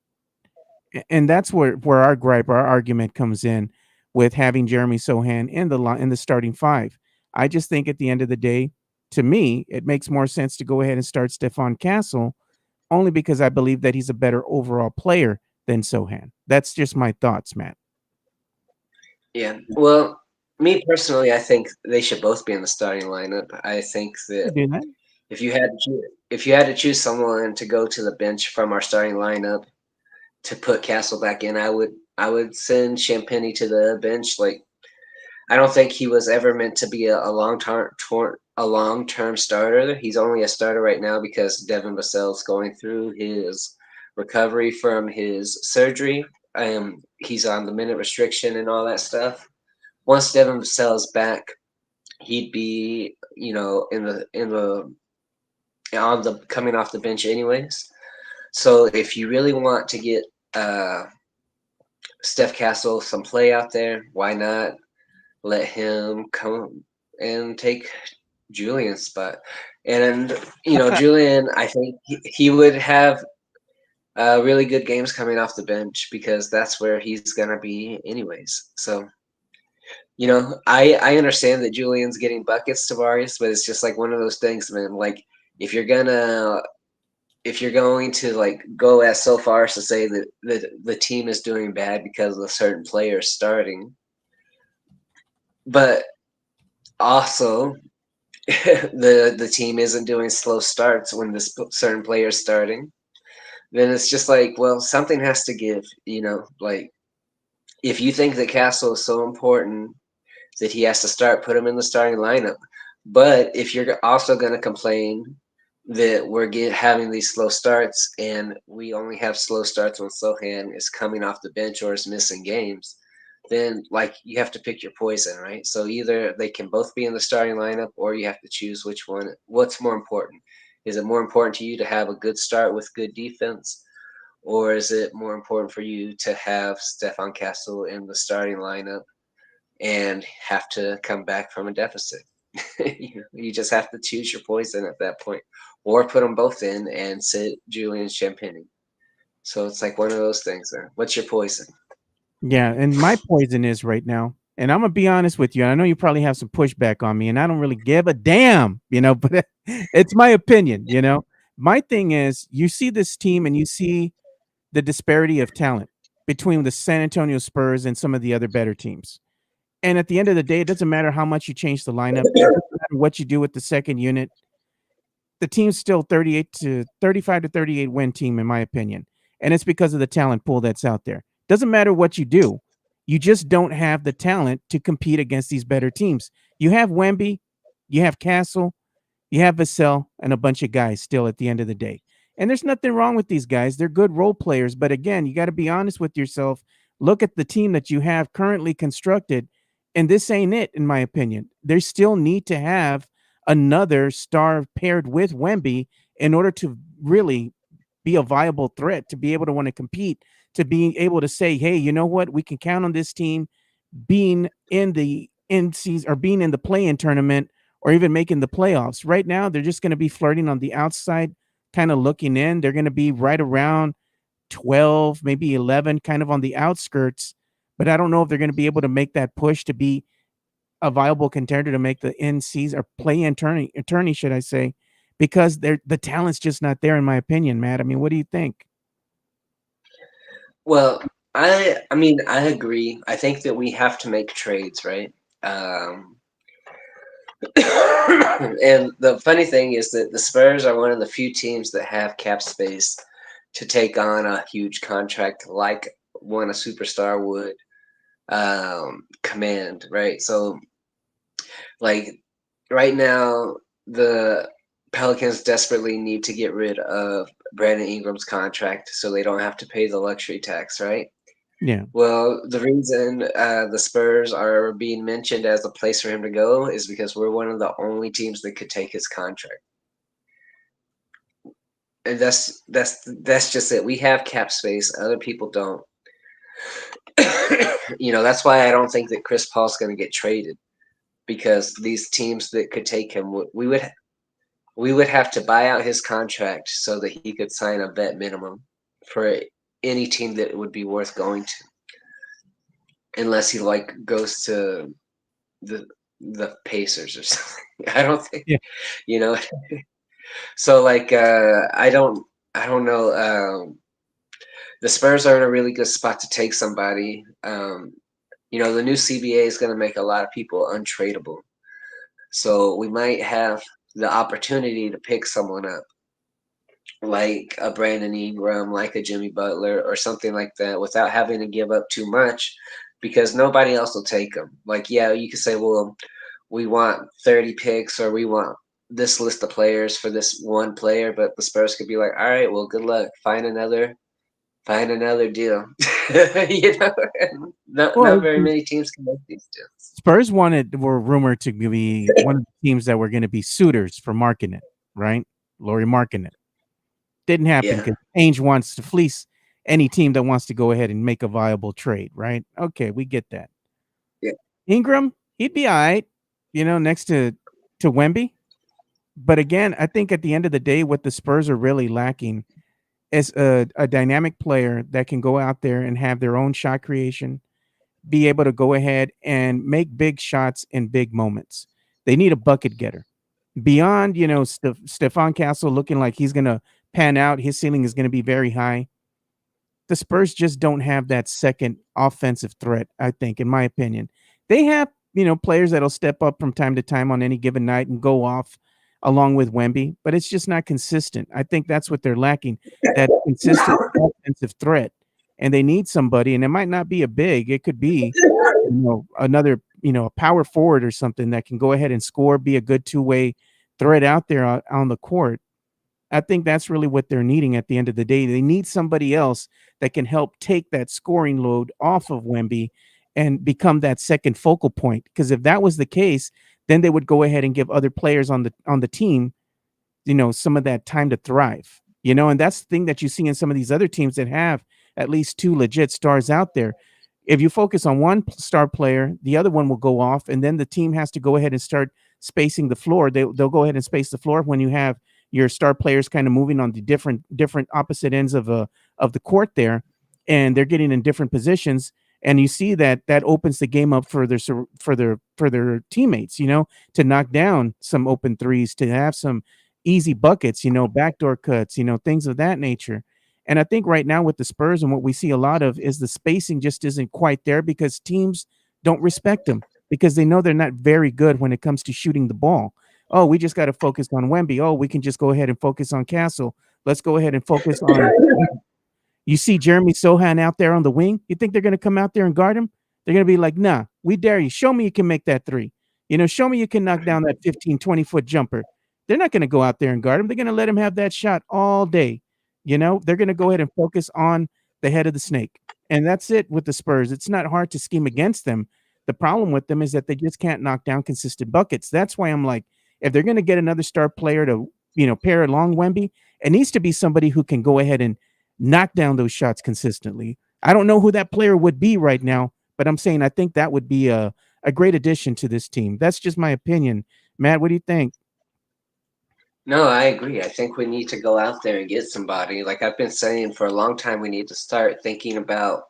And that's where our gripe, our argument comes in with having Jeremy Sohan in the starting five. I just think at the end of the day, to me, it makes more sense to go ahead and start Stephon Castle only because I believe that he's a better overall player than Sohan. That's just my thoughts, Matt. Yeah. Well, me personally, I think they should both be in the starting lineup. I think I that do that. if you had to choose someone to go to the bench from our starting lineup to put Castle back in, I would send Champagny to the bench. Like I don't think he was ever meant to be a long term starter. He's only a starter right now because Devin Vassell's going through his recovery from his surgery. He's on the minute restriction and all that stuff. Once Devin Vassell's back, he'd be in the on the coming off the bench anyways. So if you really want to get uh, Steph Castle some play out there, why not let him come and take Julian's spot? And Julian, I think he would have really good games coming off the bench because that's where he's gonna be anyways. So I understand that Julian's getting buckets, Tavares, but it's just like one of those things, man. Like if you're gonna if you're going to like go as so far as to say that the team is doing bad because of a certain player starting, but also the team isn't doing slow starts when this certain player is starting, then it's just like, well, something has to give. Like if you think that Castle is so important that he has to start, put him in the starting lineup. But if you're also going to complain that we're having these slow starts and we only have slow starts when Sohan is coming off the bench or is missing games, then like you have to pick your poison, right? So either they can both be in the starting lineup or you have to choose which one. What's more important? Is it more important to you to have a good start with good defense? Or is it more important for you to have Stefan Castle in the starting lineup and have to come back from a deficit? You just have to choose your poison at that point, or put them both in and sit Julian Champagny. So it's like one of those things. There. What's your poison? Yeah, and my poison is right now, and I'm gonna be honest with you. I know you probably have some pushback on me, and I don't really give a damn, but it's my opinion. My thing is, you see this team and you see the disparity of talent. between the San Antonio Spurs and some of the other better teams. And at the end of the day, it doesn't matter how much you change the lineup. It doesn't matter what you do with the second unit. The team's still 35 to 38 win team, in my opinion. And it's because of the talent pool that's out there. Doesn't matter what you do. You just don't have the talent to compete against these better teams. You have Wemby, you have Castle, you have Vassell, and a bunch of guys still at the end of the day. And there's nothing wrong with these guys. They're good role players. But again, you got to be honest with yourself. Look at the team that you have currently constructed. And this ain't it, in my opinion. They still need to have another star paired with Wemby in order to really be a viable threat, to be able to want to compete, to be able to say, hey, you know what? We can count on this team being in the in season or being in the play-in tournament or even making the playoffs. Right now, they're just going to be flirting on the outside, kind of looking in. They're going to be right around 12, maybe 11, kind of on the outskirts. But I don't know if they're going to be able to make that push to be a viable contender to make the in season or play-in tourney, should I say, because the talent's just not there, in my opinion, Matt. I mean, what do you think? Well, I mean, I agree. I think that we have to make trades, right? Um, and the funny thing is that the Spurs are one of the few teams that have cap space to take on a huge contract like one a superstar would command, right? So, like right now, the Pelicans desperately need to get rid of Brandon Ingram's contract so they don't have to pay the luxury tax, right? Yeah. Well, the reason the Spurs are being mentioned as a place for him to go is because we're one of the only teams that could take his contract, and that's just it. We have cap space; other people don't. That's why I don't think that Chris Paul's going to get traded because these teams that could take him, we would have to buy out his contract so that he could sign a vet minimum for any team that would be worth going to, unless he like goes to the the Pacers or something. I don't think Yeah. you know. So like I don't know. The Spurs are in a really good spot to take somebody. The new CBA is going to make a lot of people untradeable. So we might have the opportunity to pick someone up, like a Brandon Ingram, like a Jimmy Butler, or something like that, without having to give up too much, because nobody else will take them. Like, yeah, you could say, well, we want 30 picks, or we want this list of players for this one player, but the Spurs could be like, all right, well, good luck, find another deal. Not Well, very many teams can make these deals. Spurs were rumored to be one of the teams that were going to be suitors for Markkinen, right? Laurie Markkinen. Didn't happen Yeah, because Ainge wants to fleece any team that wants to go ahead and make a viable trade, right? Okay, we get that. yeah. Ingram, he'd be all right, next to Wemby. But again, I think at the end of the day, what the Spurs are really lacking is a dynamic player that can go out there and have their own shot creation, be able to go ahead and make big shots in big moments. They need a bucket getter. Beyond, Stephon Castle looking like he's going to pan out, his ceiling is going to be very high. The Spurs just don't have that second offensive threat, I think, in my opinion. They have, players that'll step up from time to time on any given night and go off along with Wemby, but it's just not consistent. I think that's what they're lacking, that consistent offensive threat. And they need somebody, and it might not be a big, it could be, another, a power forward or something that can go ahead and score, be a good two-way threat out there on the court. I think that's really what they're needing at the end of the day. They need somebody else that can help take that scoring load off of Wemby and become that second focal point. Because if that was the case, then they would go ahead and give other players on the team, some of that time to thrive. And that's the thing that you see in some of these other teams that have at least two legit stars out there. If you focus on one star player, the other one will go off, and then the team has to go ahead and start spacing the floor. They'll go ahead and space the floor when you have your star players kind of moving on the different opposite ends of the court there, and they're getting in different positions. And you see that opens the game up for their teammates, to knock down some open threes, to have some easy buckets, backdoor cuts, things of that nature. And I think right now with the Spurs and what we see a lot of is the spacing just isn't quite there because teams don't respect them because they know they're not very good when it comes to shooting the ball. Oh, we just got to focus on Wemby. Oh, we can just go ahead and focus on Castle. Let's go ahead and focus on. You see Jeremy Sohan out there on the wing. You think they're going to come out there and guard him? They're going to be like, nah, we dare you. Show me you can make that three. Show me you can knock down that 15, 20-foot jumper. They're not going to go out there and guard him. They're going to let him have that shot all day. They're going to go ahead and focus on the head of the snake. And that's it with the Spurs. It's not hard to scheme against them. The problem with them is that they just can't knock down consistent buckets. That's why I'm like, if they're going to get another star player to, pair along Wemby, it needs to be somebody who can go ahead and knock down those shots consistently. I don't know who that player would be right now, but I'm saying I think that would be a great addition to this team. That's just my opinion. Matt, what do you think? No, I agree. I think we need to go out there and get somebody. Like I've been saying for a long time, we need to start thinking about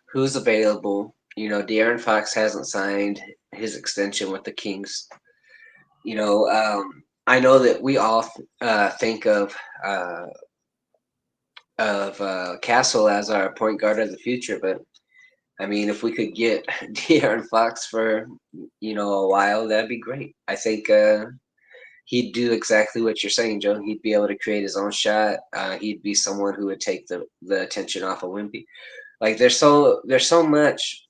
who's available. De'Aaron Fox hasn't signed his extension with the Kings. I know that we all think of Castle as our point guard of the future, but I mean, if we could get De'Aaron Fox for a while, that'd be great. I think he'd do exactly what you're saying, Joe. He'd be able to create his own shot. He'd be someone who would take the attention off of Wimpy. Like there's so much.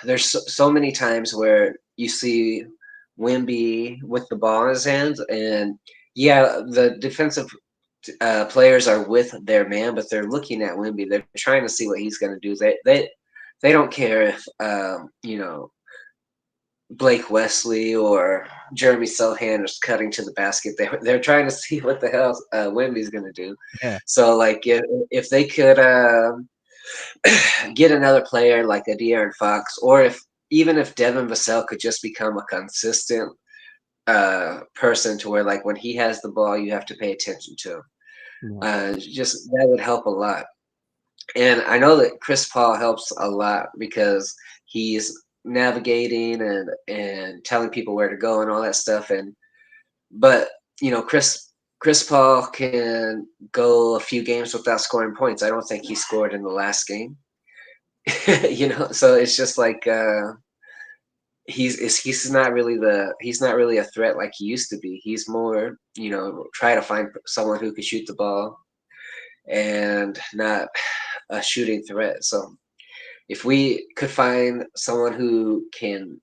There's so many times where you see Wimby with the ball in his hands, and yeah, the defensive players are with their man, but they're looking at Wimby. They're trying to see what he's going to do. They don't care if Blake Wesley or Jeremy Sohan is cutting to the basket. They're trying to see what the hell Wimby's going to do. Yeah. So like if they could get another player like a De'Aaron Fox, or even if Devin Vassell could just become a consistent person to where like when he has the ball, you have to pay attention to him. Just that would help a lot. And I know that Chris Paul helps a lot because he's navigating and telling people where to go and all that stuff. But Chris Paul can go a few games without scoring points. I don't think he scored in the last game. So it's just like he's not really a threat like he used to be. He's more, try to find someone who can shoot the ball and not a shooting threat. So if we could find someone who can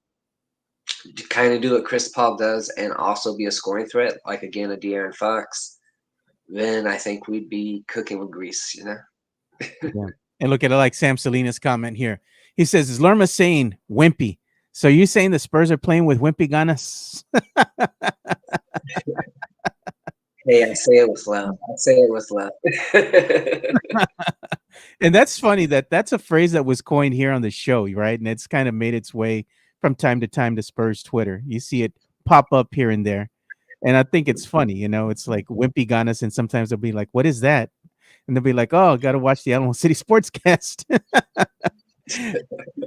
kind of do what Chris Paul does and also be a scoring threat, like again a De'Aaron Fox, then I think we'd be cooking with grease, Yeah. And look at it like Sam Salinas' comment here. He says, "Is Lerma saying wimpy? So you saying the Spurs are playing with wimpy ganas?" Hey, I say it with love. I say it with love. And that's funny that's a phrase that was coined here on the show, right? And it's kind of made its way from time to time to Spurs Twitter. You see it pop up here and there. And I think it's funny, it's like wimpy ganas, and sometimes they'll be like, "What is that?" And they'll be like, "Oh, got to watch the Alamo City Sportscast."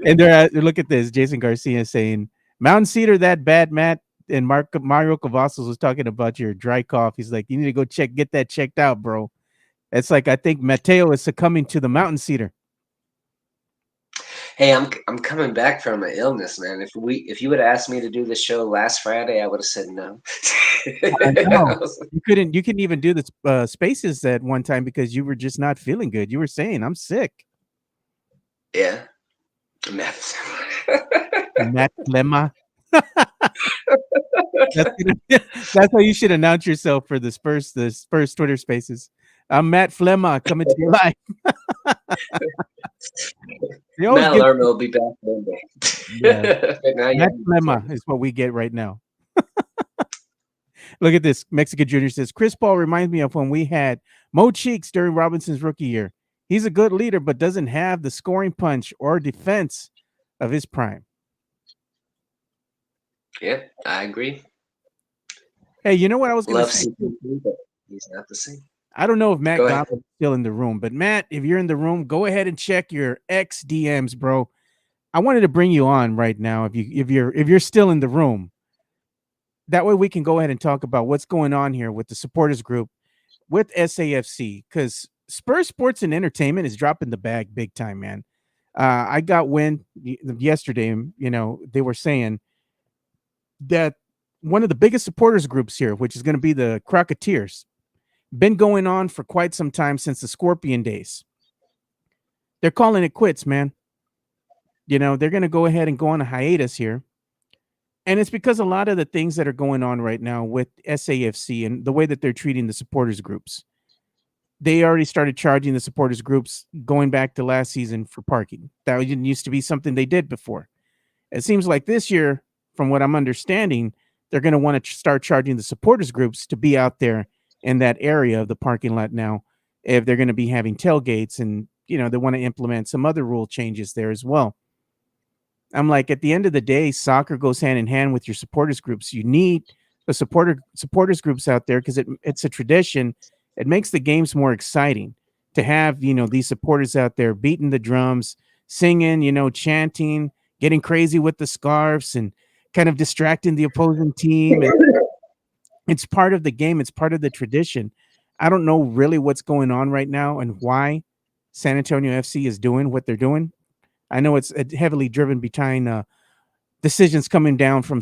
And look at this. Jason Garcia saying, "Mountain Cedar that bad, Matt." And Mario Cavazos was talking about your dry cough. He's like, "You need to go get that checked out, bro." It's like I think Mateo is succumbing to the Mountain Cedar. Hey, I'm coming back from an illness, man. If you would have asked me to do the show last Friday, I would have said no. I know. You couldn't even do the spaces at one time because you were just not feeling good. You were saying, "I'm sick." Yeah. Matt Lerma. That's how you should announce yourself for the Spurs Twitter Spaces. I'm Matt Flemma coming to your life. Matt Lerma will be back Monday. Yeah. Matt Flemma is what we get right now. Look at this. Mexican Junior says, "Chris Paul reminds me of when we had Mo Cheeks during Robinson's rookie year. He's a good leader, but doesn't have the scoring punch or defense of his prime." Yeah, I agree. Hey, you know what I was going to say? But he's not the same. I don't know if Matt Goff is still in the room, but Matt, if you're in the room, go ahead and check your X DMs, bro. I wanted to bring you on right now if you're still in the room. That way we can go ahead and talk about what's going on here with the supporters group. with SAFC because Spurs Sports and Entertainment is dropping the bag big time, man. I got wind yesterday. They were saying that one of the biggest supporters groups here, which is going to be the Crocketeers, been going on for quite some time since the Scorpion days. They're calling it quits, man. They're going to go ahead and go on a hiatus here. And it's because a lot of the things that are going on right now with SAFC and the way that they're treating the supporters groups. They already started charging the supporters groups going back to last season for parking. That didn't used to be something they did before. It seems like this year, from what I'm understanding, they're going to want to start charging the supporters groups to be out there in that area of the parking lot now if they're going to be having tailgates, and they want to implement some other rule changes there as well. I'm like, at the end of the day, soccer goes hand in hand with your supporters groups. You need the supporters groups out there because it's a tradition. It makes the games more exciting to have these supporters out there beating the drums, singing, chanting, getting crazy with the scarves, and kind of distracting the opposing team. And it's part of the game. It's part of the tradition. I don't know really what's going on right now and why San Antonio FC is doing what they're doing. I know it's heavily driven behind decisions coming down from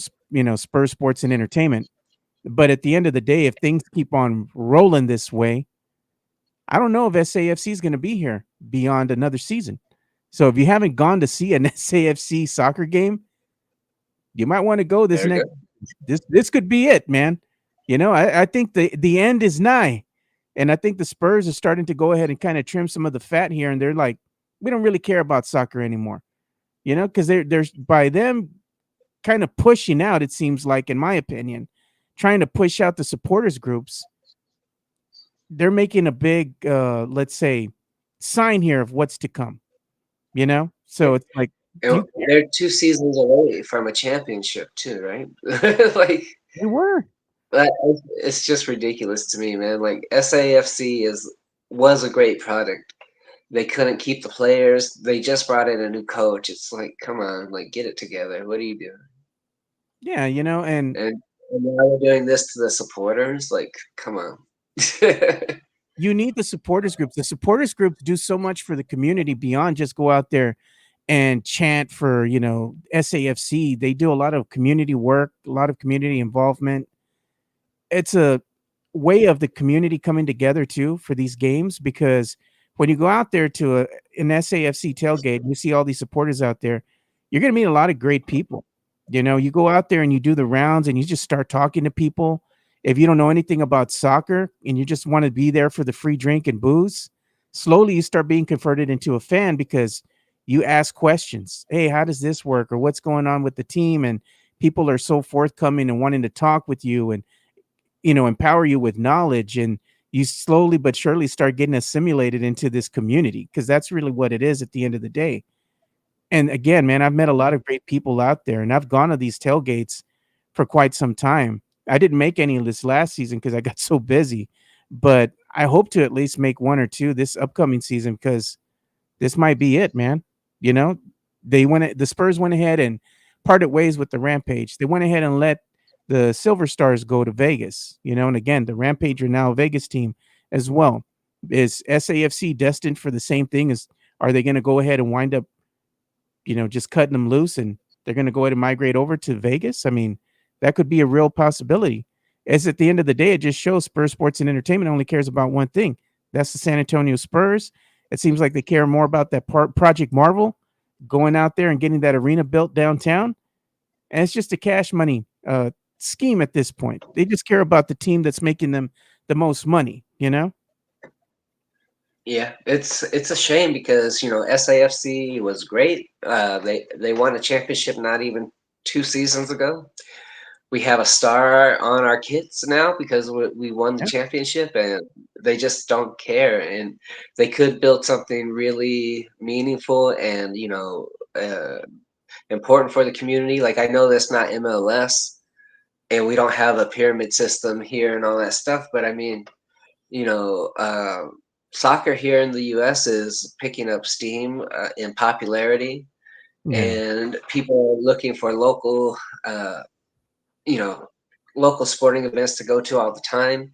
Spurs Sports and Entertainment. But at the end of the day, if things keep on rolling this way, I don't know if SAFC is going to be here beyond another season. So if you haven't gone to see an SAFC soccer game, you might want to go this Very next. good. This could be it, man. I think the end is nigh, and I think the Spurs are starting to go ahead and kind of trim some of the fat here, and they're like, we don't really care about soccer anymore. Because there's by them kind of pushing out, it seems like, in my opinion, trying to push out the supporters groups. They're making a big, let's say, sign here of what's to come. So it's like, do And you care? they're 2 seasons away from a championship too, right? Like They were. that, it's just ridiculous to me, man. Like SAFC was a great product. They couldn't keep the players. They just brought in a new coach. It's like, come on, like get it together. What are you doing? Yeah, and And now they're doing this to the supporters. Like, come on. you need the supporters groups. The supporters groups do so much for the community beyond just go out there and chant for, SAFC. They do a lot of community work, a lot of community involvement. It's a way of the community coming together too for these games, because when you go out there to an SAFC tailgate, you see all these supporters out there, you're going to meet a lot of great people. You go out there and you do the rounds and you just start talking to people. If you don't know anything about soccer and you just want to be there for the free drink and booze, slowly you start being converted into a fan because you ask questions. Hey, how does this work? Or what's going on with the team? And people are so forthcoming and wanting to talk with you and empower you with knowledge, and you slowly but surely start getting assimilated into this community, because that's really what it is at the end of the day. And again, man, I've met a lot of great people out there, and I've gone to these tailgates for quite some time. I didn't make any of this last season because I got so busy, but I hope to at least make one or two this upcoming season, because this might be it, man. You know, the Spurs went ahead and parted ways with the Rampage. They went ahead and let the Silver Stars go to Vegas, and again, the Rampage are now a Vegas team as well. Is SAFC destined for the same thing? Are they going to go ahead and wind up, just cutting them loose, and they're going to go ahead and migrate over to Vegas? I mean, that could be a real possibility. As at the end of the day, it just shows Spurs Sports and Entertainment only cares about one thing. That's the San Antonio Spurs. It seems like they care more about that Project Marvel, going out there and getting that arena built downtown. And it's just a cash money scheme at this point. They just care about the team that's making them the most money. Yeah, it's a shame because SAFC was great. They won a championship not even 2 seasons ago. We have a star on our kits now because we won the Yeah. championship, and they just don't care. And they could build something really meaningful and important for the community. Like I know that's not MLS, and we don't have a pyramid system here and all that stuff. But I mean, you know, soccer here in the U.S. is picking up steam in popularity, Yeah. and people are looking for uh, you know, local sporting events to go to all the time.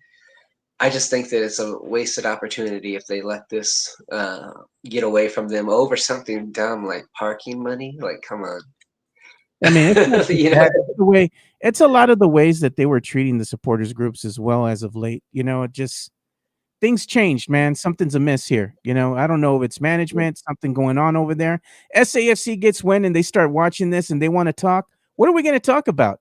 I just think that it's a wasted opportunity if they let this get away from them over something dumb like parking money. Like, come on. I mean, it's not just You know? that. It's the way it's a lot of the ways that they were treating the supporters groups as well as of late. It just things changed, man. Something's amiss here. I don't know if it's management, something going on over there. SAFC gets wind and they start watching this and they want to talk. What are we going to talk about?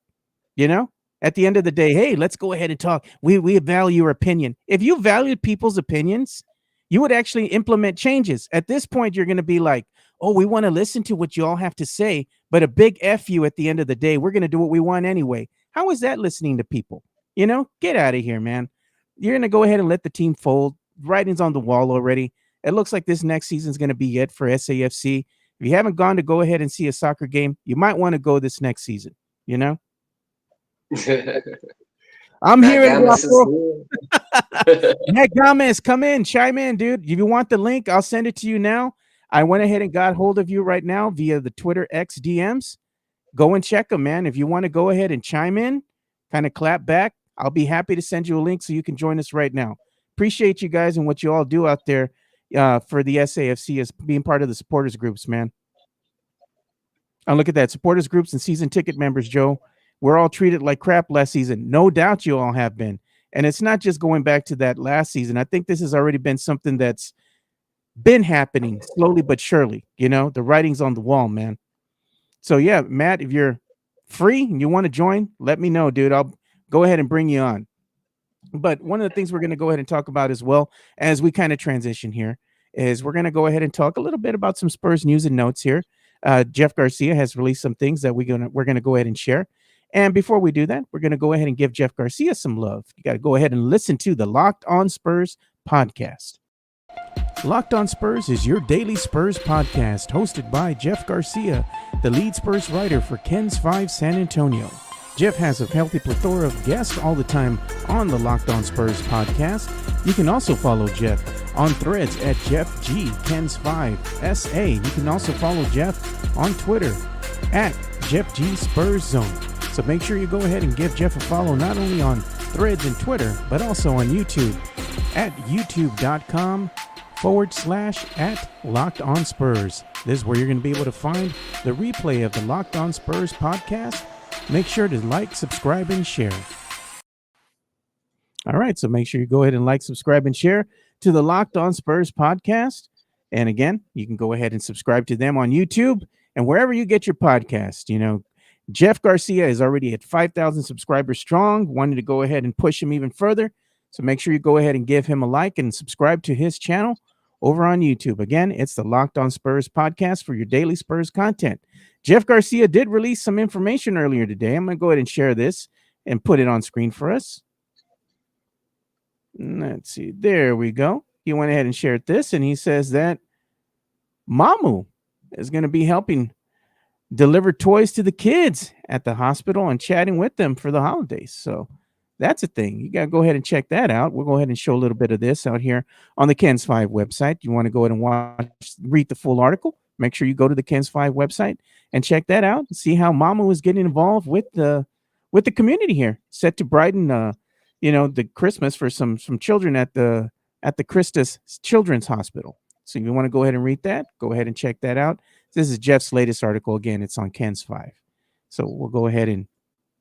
You know, at the end of the day, hey, let's go ahead and talk. We value your opinion. If you valued people's opinions, you would actually implement changes. At this point, you're going to be like, oh, we want to listen to what you all have to say, but a big F you at the end of the day. We're going to do what we want anyway. How is that listening to people? Get out of here, man. You're going to go ahead and let the team fold. Writing's on the wall already. It looks like this next season is going to be it for SAFC. If you haven't gone to go ahead and see a soccer game, you might want to go this next season, you know? I'm Matt here at Gomez is Waffle. here. Matt Gomez, come in, chime in, dude. If you want the link, I'll send it to you now. I went ahead and got hold of you right now via the Twitter X DMs. Go and check them, man. If you want to go ahead and chime in, kind of clap back, I'll be happy to send you a link so you can join us right now. Appreciate you guys and what you all do out there for the SAFC as being part of the supporters groups, man. And look at that. Supporters groups and season ticket members, Joe. We're all treated like crap last season. No doubt you all have been. And it's not just going back to that last season. I think this has already been something that's been happening slowly but surely. The writing's on the wall, man. So, yeah, Matt, if you're free and you want to join, let me know, dude. I'll go ahead and bring you on. But one of the things we're going to go ahead and talk about as well as we kind of transition here is we're going to go ahead and talk a little bit about some Spurs news and notes here. Jeff Garcia has released some things that we're gonna go ahead and share. And before we do that, we're going to go ahead and give Jeff Garcia some love. You got to go ahead and listen to the Locked On Spurs podcast. Locked On Spurs is your daily Spurs podcast hosted by Jeff Garcia, the lead Spurs writer for Ken's 5 San Antonio. Jeff has a healthy plethora of guests all the time on the Locked On Spurs podcast. You can also follow Jeff on threads at Jeff G Ken's 5 SA. You can also follow Jeff on Twitter at Jeff G Spurs Zone. So make sure you go ahead and give Jeff a follow not only on threads and Twitter, but also on YouTube at youtube.com/@Locked On Spurs. This is where you're going to be able to find the replay of the Locked On Spurs podcast. Make sure to like, subscribe, and share. All right, so make sure you go ahead and like, subscribe, and share to the Locked On Spurs podcast. And again, you can go ahead and subscribe to them on YouTube and wherever you get your podcast. Jeff Garcia is already at 5,000 subscribers strong. Wanted to go ahead and push him even further. So make sure you go ahead and give him a like and subscribe to his channel over on YouTube. Again, it's the Locked On Spurs podcast for your daily Spurs content. Jeff Garcia did release some information earlier today. I'm going to go ahead and share this and put it on screen for us. Let's see. There we go. He went ahead and shared this, and he says that Mamu is going to be helping deliver toys to the kids at the hospital and chatting with them for the holidays. So that's a thing. You got to go ahead and check that out. We'll go ahead and show a little bit of this out here on the Ken's 5 website. You want to go ahead and read the full article, make sure you go to the Ken's 5 website and check that out and see how Mamu is getting involved with the community here. Set to brighten the Christmas for some children at the Christus Children's Hospital. So if you want to go ahead and read that, go ahead and check that out. This is Jeff's latest article. Again, it's on Ken's 5. So we'll go ahead and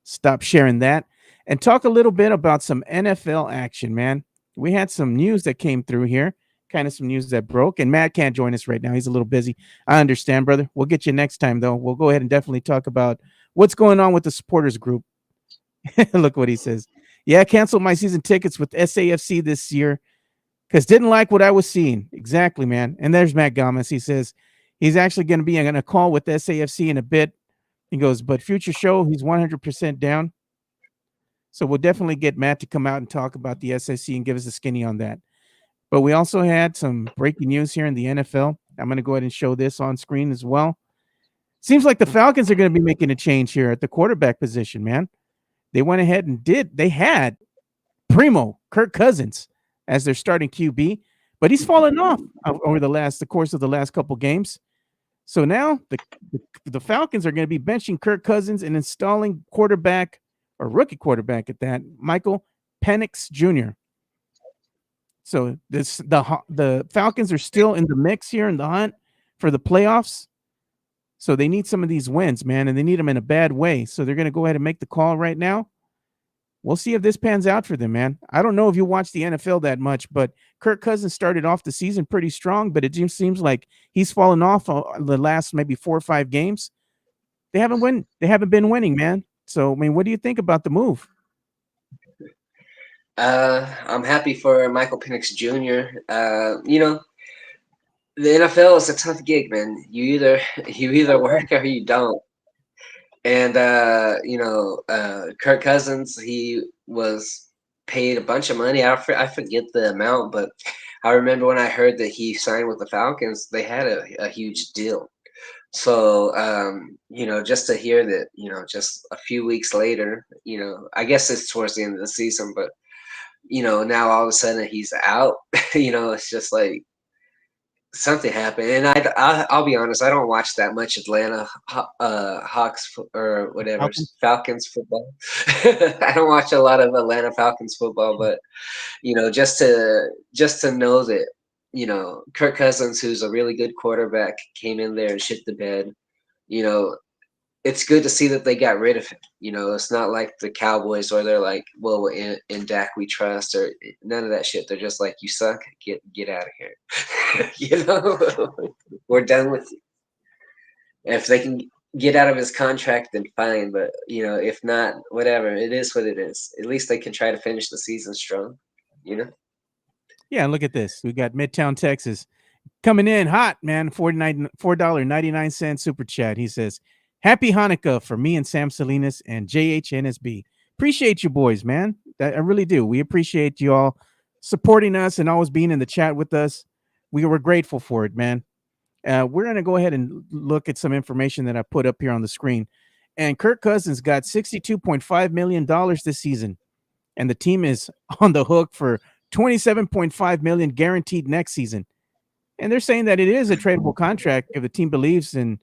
stop sharing that and talk a little bit about some NFL action, man. We had some news that came through here, kind of some news that broke, and Matt can't join us right now. He's a little busy. I understand, brother. We'll get you next time, though. We'll go ahead and definitely talk about what's going on with the supporters group. Look what he says. Yeah, I canceled my season tickets with SAFC this year because didn't like what I was seeing. Exactly, man. And there's Matt Gomez. He says he's actually going to be on a call with SAFC in a bit. He goes, but future show, he's 100% down. So we'll definitely get Matt to come out and talk about the SAC and give us a skinny on that. But we also had some breaking news here in the NFL. I'm going to go ahead and show this on screen as well. Seems like the Falcons are going to be making a change here at the quarterback position, man. They went ahead and they had Primo, Kirk Cousins, as their starting QB, but he's fallen off over the course of the last couple games. So now the Falcons are going to be benching Kirk Cousins and installing rookie quarterback at that, Michael Penix Jr. So the Falcons are still in the mix here in the hunt for the playoffs. So they need some of these wins, man, and they need them in a bad way. So they're going to go ahead and make the call right now. We'll see if this pans out for them, man. I don't know if you watch the NFL that much, but Kirk Cousins started off the season pretty strong, but it just seems like he's fallen off the last maybe 4 or 5 games. They haven't been winning, man. So I mean, what do you think about the move? I'm happy for Michael Penix Jr. The NFL is a tough gig, man. You either work or you don't. And Kirk Cousins, he was paid a bunch of money. I forget the amount, but I remember when I heard that he signed with the Falcons, they had a huge deal. So just to hear that, just a few weeks later, I guess it's towards the end of the season, but now all of a sudden he's out. It's just like something happened. And I'll be honest, I don't watch that much Atlanta Hawks or whatever Falcons? Falcons football. I don't watch a lot of Atlanta Falcons football, but just to know that Kirk Cousins, who's a really good quarterback, came in there and shit the bed. You know, it's good to see that they got rid of him. It's not like the Cowboys where they're like, well, in Dak we trust, or none of that shit. They're just like, you suck, get out of here. We're done with you. If they can get out of his contract, then fine. But if not, whatever. It is what it is. At least they can try to finish the season strong. You know. Yeah, and look at this. We got Midtown Texas coming in hot, man. $4.99 super chat. He says, "Happy Hanukkah for me and Sam Salinas and JHNSB. Appreciate you boys, man. I really do. We appreciate you all supporting us and always being in the chat with us. We were grateful for it, man. We're going to go ahead and look at some information that I put up here on the screen. And Kirk Cousins got $62.5 million this season, and the team is on the hook for 27.5 million guaranteed next season. And they're saying that it is a tradable contract if the team believes in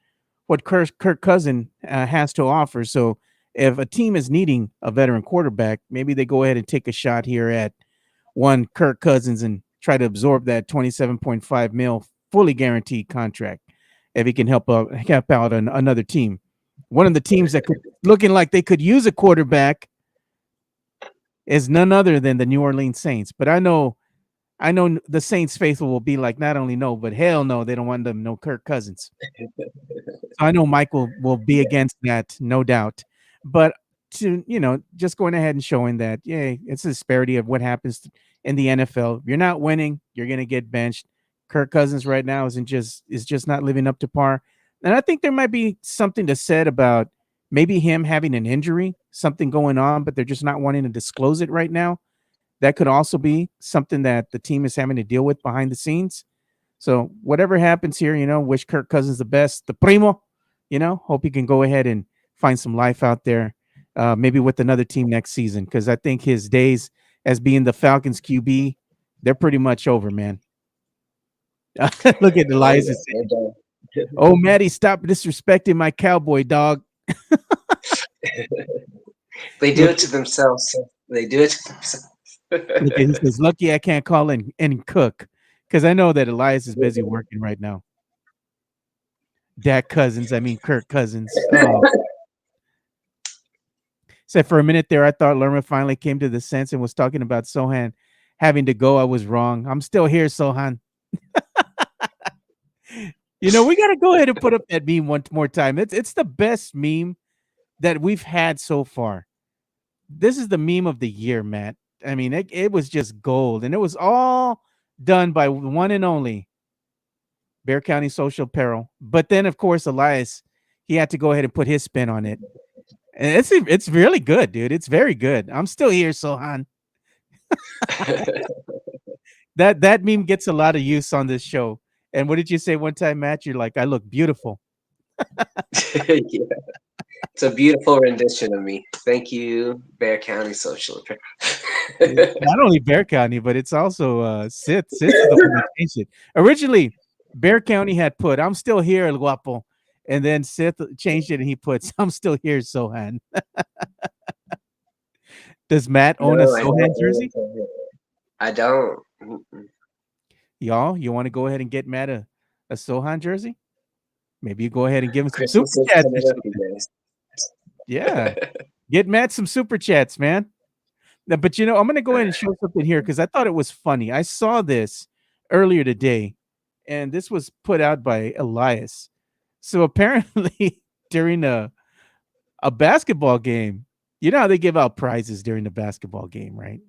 what Kirk Cousins has to offer. So if a team is needing a veteran quarterback, maybe they go ahead and take a shot here at one Kirk Cousins and try to absorb that 27.5 mil fully guaranteed contract if he can help out another team. One of the teams that could looking like they could use a quarterback is none other than the New Orleans Saints. But I know the Saints faithful will be like, not only no, but hell no, they don't want them no Kirk Cousins. So I know Michael will be against that, no doubt. But just going ahead and showing that, yeah, it's a disparity of what happens in the NFL. If you're not winning, you're gonna get benched. Kirk Cousins right now is just not living up to par. And I think there might be something to said about maybe him having an injury, something going on, but they're just not wanting to disclose it right now. That could also be something that the team is having to deal with behind the scenes. So whatever happens here, wish Kirk Cousins the best, the primo. Hope he can go ahead and find some life out there, maybe with another team next season. Because I think his days as being the Falcons QB, they're pretty much over, man. Look at Oh Elias. yeah. Oh, Maddie, stop disrespecting my cowboy dog. They do Look, it to themselves. So they do it to themselves. look at he says, lucky I can't call and cook because I know that Elias is busy working right now. Kirk Cousins. Oh, said for a minute there, I thought Lerma finally came to the sense and was talking about Sochan having to go. I was wrong. I'm still here, Sochan. We got to go ahead and put up that meme one more time. It's the best meme that we've had so far. This is the meme of the year, Matt. I mean, it was just gold, and it was all done by one and only Bear County Social Peril. But then, of course, Elias, he had to go ahead and put his spin on it. And it's really good, dude. It's very good. I'm still here, Sohan. That meme gets a lot of use on this show. And what did you say one time, Matt? You're like, I look beautiful. Yeah. It's a beautiful rendition of me. Thank you, Bear County Social. Not only Bear County, but it's also Sith. Sith is the one that changed it. Originally, Bear County had put "I'm still here, El Guapo," and then Sith changed it and he puts "I'm still here, Sohan." Does Matt own a No, I Sohan don't. jersey? I don't. Mm-mm. Y'all, you want to go ahead and get Matt a Sochan jersey? Maybe you go ahead and give him some super Christmas is chats or coming up, you something. guys. Yeah. Get Matt some super chats, man. But I'm going to go ahead and show something here because I thought it was funny. I saw this earlier today, and this was put out by Elias. So apparently, during a basketball game, you know how they give out prizes during the basketball game, right?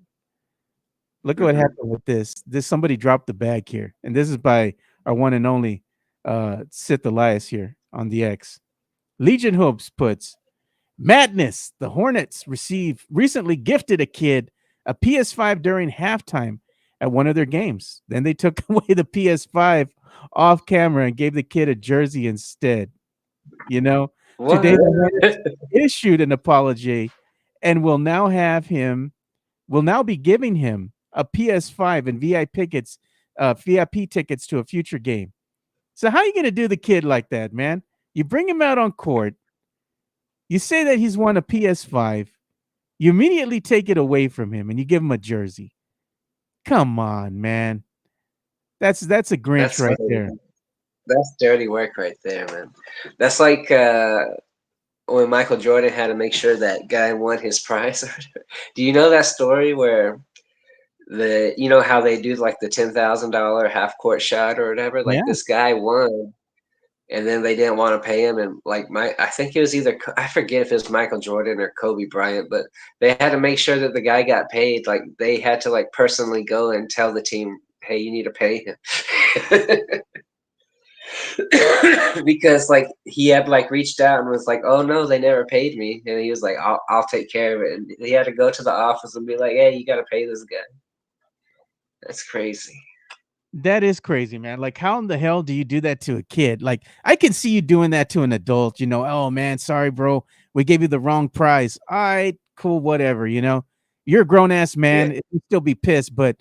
Look at what Mm-hmm. happened with this. This somebody dropped the bag here, and this is by our one and only Sith Elias here on the X. Legion Hopes puts Madness. The Hornets recently gifted a kid a PS5 during halftime at one of their games. Then they took away the PS5 off camera and gave the kid a jersey instead. You know, What? today the Hornets issued an apology and will now be giving him a PS5 and VIP tickets to a future game. So how are you going to do the kid like that, man? You bring him out on court. You say that he's won a PS5. You immediately take it away from him and you give him a jersey. Come on, man. That's a Grinch That's right funny. there. That's dirty work right there, man. That's like when Michael Jordan had to make sure that guy won his prize. Do you know that story where you know how they do like the $10,000 half court shot or whatever? Like Yeah. this guy won, and then they didn't want to pay him, and like I think it was either I forget if it was Michael Jordan or Kobe Bryant, but they had to make sure that the guy got paid. Like they had to like personally go and tell the team, "Hey, you need to pay him." Because like he had like reached out and was like, "Oh no, they never paid me," and he was like, "I'll take care of it." And he had to go to the office and be like, "Hey, you got to pay this guy." That's crazy. That is crazy, man. Like, how in the hell do you do that to a kid? Like, I can see you doing that to an adult, oh man, sorry, bro. We gave you the wrong prize. All right, cool, whatever, You're a grown ass Yeah, man. You'd still be pissed. But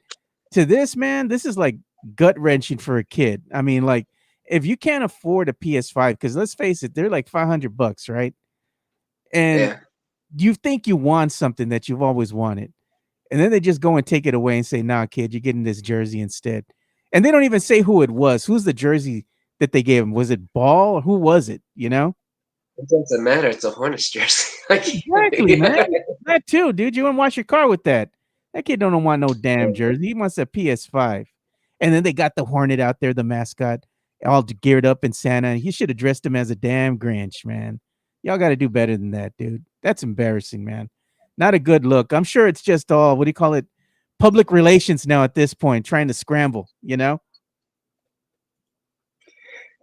to this, man, this is like gut wrenching for a kid. I mean, like, if you can't afford a PS5, because let's face it, they're like $500, right? And yeah. you think you want something that you've always wanted. And then they just go and take it away and say, nah, kid, you're getting this jersey instead. And they don't even say who it was. Who's the jersey that they gave him? Was it Ball? Or who was it? It doesn't matter. It's a Hornets jersey. Like, Exactly, man. That too, dude. You wouldn't wash your car with that. That kid don't want no damn jersey. He wants a PS5. And then they got the Hornet out there, the mascot, all geared up in Santa. He should have dressed him as a damn Grinch, man. Y'all got to do better than that, dude. That's embarrassing, man. Not a good look. I'm sure it's just all, what do you call it? Public relations now at this point, trying to scramble.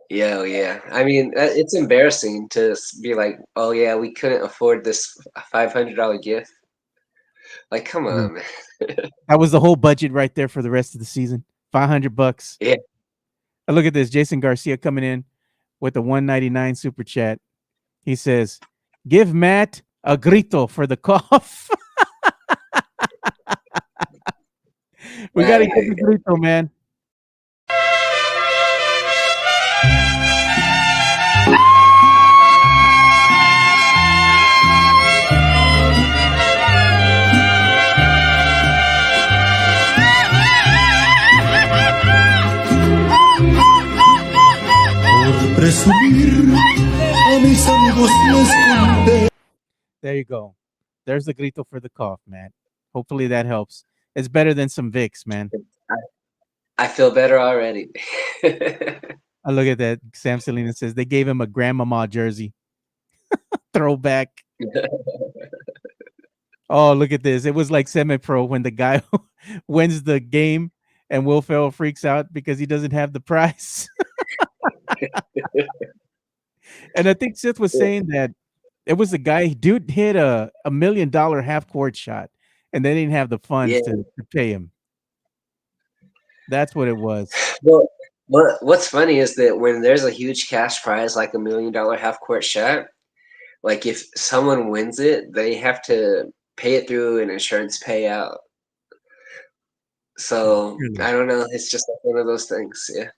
yeah, oh, yeah. I mean, it's embarrassing to be like, "Oh yeah, we couldn't afford this $500 gift." Like, come Yeah. on, man. That was the whole budget right there for the rest of the season. $500. Yeah. And look at this. Jason Garcia coming in with the 199 super chat. He says, give Matt a grito for the cough. We got to give the grito, man. There you go. There's the grito for the cough, man. Hopefully that helps. It's better than some Vicks, man. I feel better already. I look at that. Sam Selena says they gave him a grandmama jersey. Throwback. Oh, look at this. It was like semi-pro when the guy wins the game and Will Ferrell freaks out because he doesn't have the prize. And I think Sith was saying that it was a guy, dude hit a $1 million half court shot and they didn't have the funds Yeah. to pay him. That's what it was. Well, what's funny is that when there's a huge cash prize like $1 million half court shot, like if someone wins it, they have to pay it through an insurance payout. So Really. I don't know. It's just like one of those things. Yeah.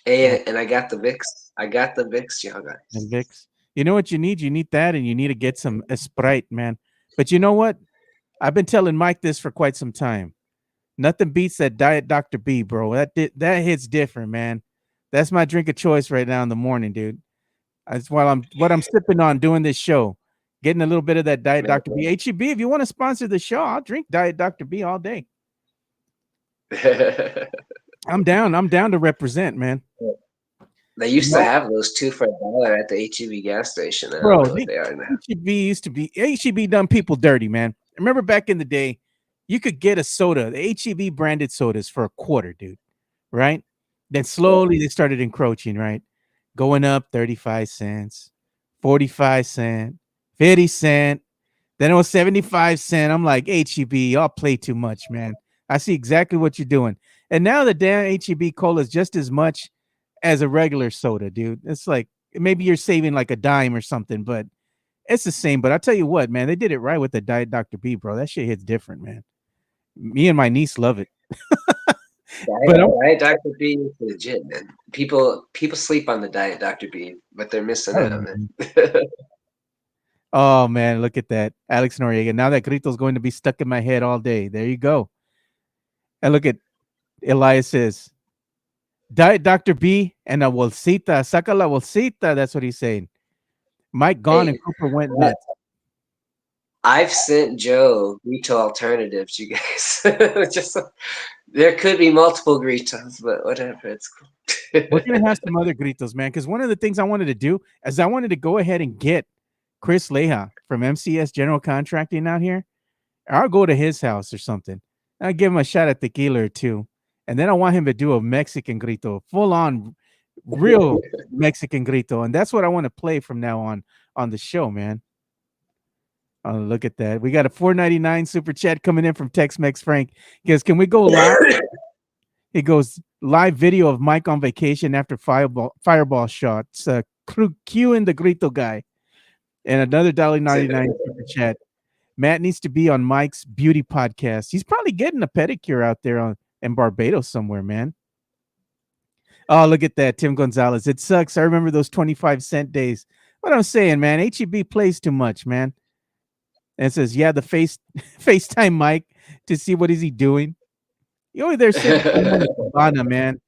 Oh, And I got the VIX. I got the VIX, y'all and guys. Vicks. You know what you need? You need that, and you need to get some Sprite, man. But you know what? I've been telling Mike this for quite some time. Nothing beats that Diet Dr. B, bro. That hits different, man. That's my drink of choice right now in the morning, dude. That's what I'm sipping on doing this show. Getting a little bit of that Diet Dr. B. HEB, if you want to sponsor the show, I'll drink Diet Dr. B all day. I'm down. I'm down to represent, man. They used to have those 2 for $1 at the HEB gas station. I don't Bro, know what they are now. HEB done people dirty, man. Remember back in the day, you could get a soda, the HEB branded sodas for $0.25, dude. Right? Then slowly they started encroaching, right? Going up 35 cents, 45 cents, 50 cents. Then it was 75 cents. I'm like, HEB, y'all play too much, man. I see exactly what you're doing. And now the damn HEB cola is just as much as a regular soda, dude. It's like maybe you're saving like a dime or something, but it's the same. But I'll tell you what, man, they did it right with the Diet Dr. B, bro. That shit hits different, man. Me and my niece love it. But Diet Dr. B is legit, man. People sleep on the Diet Dr. B, but they're missing out on it. Oh man, look at that. Alex Noriega. Now that grito's going to be stuck in my head all day. There you go. And look at Elias says, Diet Dr. B and a bolsita. Saca la bolsita. That's what he's saying. Mike gone and Cooper went nuts. I've sent Joe Grito alternatives, you guys. Just there could be multiple Gritos, but whatever. It's cool. We're gonna have some other Gritos, man. Because one of the things I wanted to do is I wanted to go ahead and get Chris Leja from MCS General Contracting out here. I'll go to his house or something. I'll give him a shot at tequila or two. And then I want him to do a Mexican grito, full on real Mexican grito. And that's what I want to play from now on the show, man. Oh, look at that. We got a $4.99 super chat coming in from Tex-Mex Frank. He goes, can we go live? He goes, live video of Mike on vacation after fireball shots. Q in the grito guy. And another $1.99 super chat. Matt needs to be on Mike's beauty podcast. He's probably getting a pedicure out there in Barbados somewhere, man. Oh, look at that. Tim Gonzalez. It sucks. I remember those 25-cent days. What I'm saying, man, HEB plays too much, man. And it says, yeah, the FaceTime Mike to see what is he doing. You over there sitting on the cabana, man.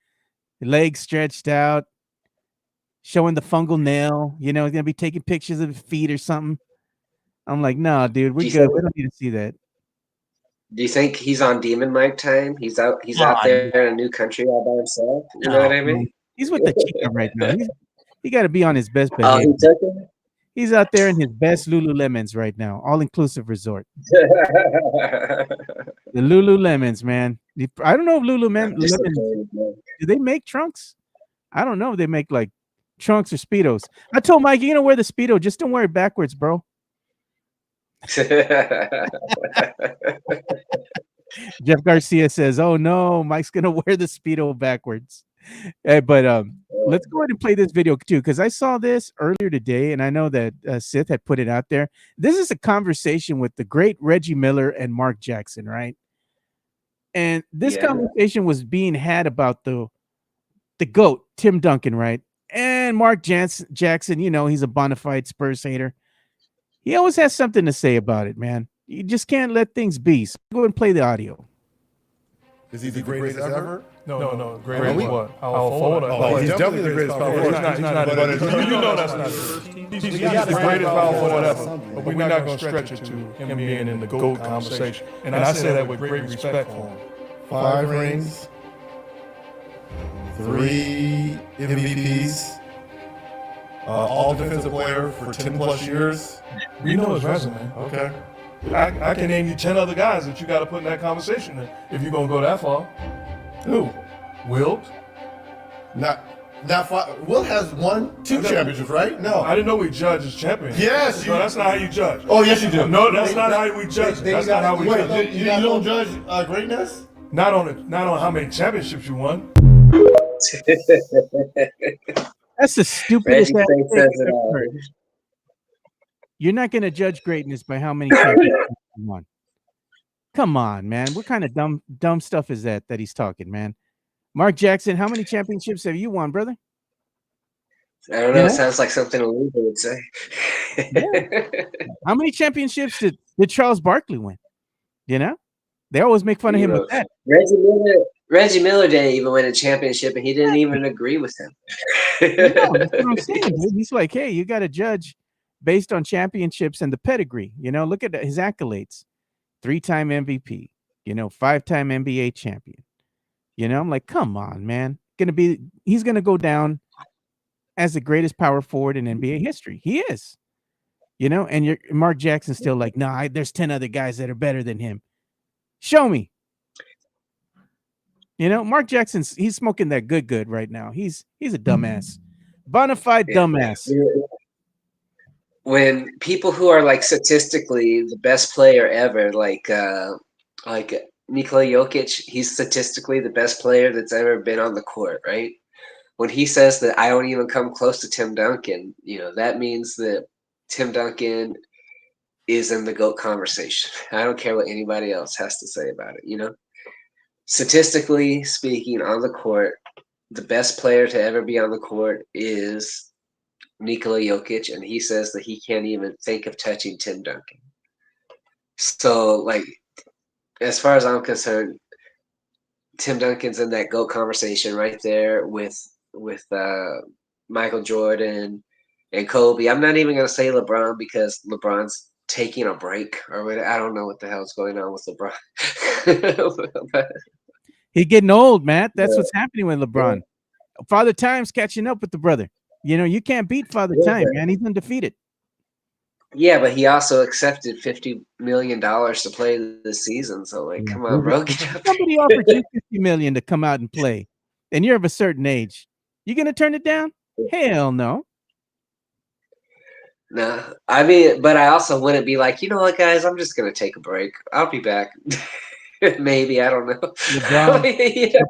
Legs stretched out, showing the fungal nail. You know, he's going to be taking pictures of his feet or something. I'm like, no, dude, we're good. We don't need to see that. Do you think he's on Demon Mike time? He's out there in a new country all by himself. You know what I mean? He's with the Chica right now. He got to be on his best behavior. He's out there in his best Lululemons right now, all-inclusive resort. The Lululemons, man. I don't know if Lululemons, do they make trunks? I don't know if they make like trunks or Speedos. I told Mike, you're going to wear the Speedo. Just don't wear it backwards, bro. Jeff Garcia says, oh no, Mike's gonna wear the Speedo backwards. But let's go ahead and play this video too, because I saw this earlier today and I know that Sith had put it out there. This is a conversation with the great Reggie Miller and Mark Jackson, right? And this conversation was being had about the GOAT, Tim Duncan, right? And Mark Jackson, you know, he's a bona fide Spurs hater. He always has something to say about it, man. You just can't let things be. So go and play the audio. Is he the greatest ever? No. Greatest what? Power forward? Oh, he's definitely the greatest power forward. He's not. You know that's not true. He's the greatest power forward ever. But we're not going to stretch it to him being in the GOAT conversation. And I say that with great respect for him. 5 rings, 3 MVPs, all defensive player for 10 plus years. We know his resume. Okay. I can name you 10 other guys that you got to put in that conversation if you're going to go that far. Who? Wilt? Not 5. Will has won 2 championships, right? No. I didn't know we judge as champions. Yes. No, that's not how you judge. Oh, yes, you do. No, that's not how we judge. That's not how we judge. You don't judge greatness? Not on how many championships you won. That's the stupidest thing I've ever heard. You're not going to judge greatness by how many championships you won. Come on, man. What kind of dumb stuff is that he's talking, man? Mark Jackson, how many championships have you won, brother? I don't know. Yeah. It sounds like something a loser would say. Yeah. How many championships did Charles Barkley win? You know? They always make fun of You him with know, that. Reggie Miller didn't even win a championship, and he didn't even agree with him. No, that's what I'm saying, dude. He's like, hey, you got to judge based on championships and the pedigree. Look at his accolades: 3-time MVP, 5-time NBA champion. I'm like, come on, man. He's gonna go down as the greatest power forward in NBA history. He is. And Mark Jackson's still like, no, there's 10 other guys that are better than him. Show me. Mark he's smoking that good right now. He's a dumbass. Bona fide dumbass. When people who are like statistically the best player ever, like Nikola Jokic, he's statistically the best player that's ever been on the court, right? When he says that I don't even come close to Tim Duncan, that means that Tim Duncan is in the GOAT conversation. I don't care what anybody else has to say about it, Statistically speaking, on the court, the best player to ever be on the court is Nikola Jokic, and he says that he can't even think of touching Tim Duncan. So, like, as far as I'm concerned, Tim Duncan's in that GOAT conversation right there with Michael Jordan and Kobe. I'm not even going to say LeBron because LeBron's taking a break or whatever. I don't know what the hell's going on with LeBron. He's getting old, Matt. That's what's happening with LeBron. Yeah. Father Time's catching up with the brother. You can't beat Father Time, man. He's undefeated. Yeah, but he also accepted $50 million to play this season. So, like, come on, bro. Somebody offered you $50 million to come out and play, and you're of a certain age. You gonna turn it down? Hell no. No, I mean, but I also wouldn't be like, you know what, guys, I'm just gonna take a break. I'll be back. Maybe, I don't know.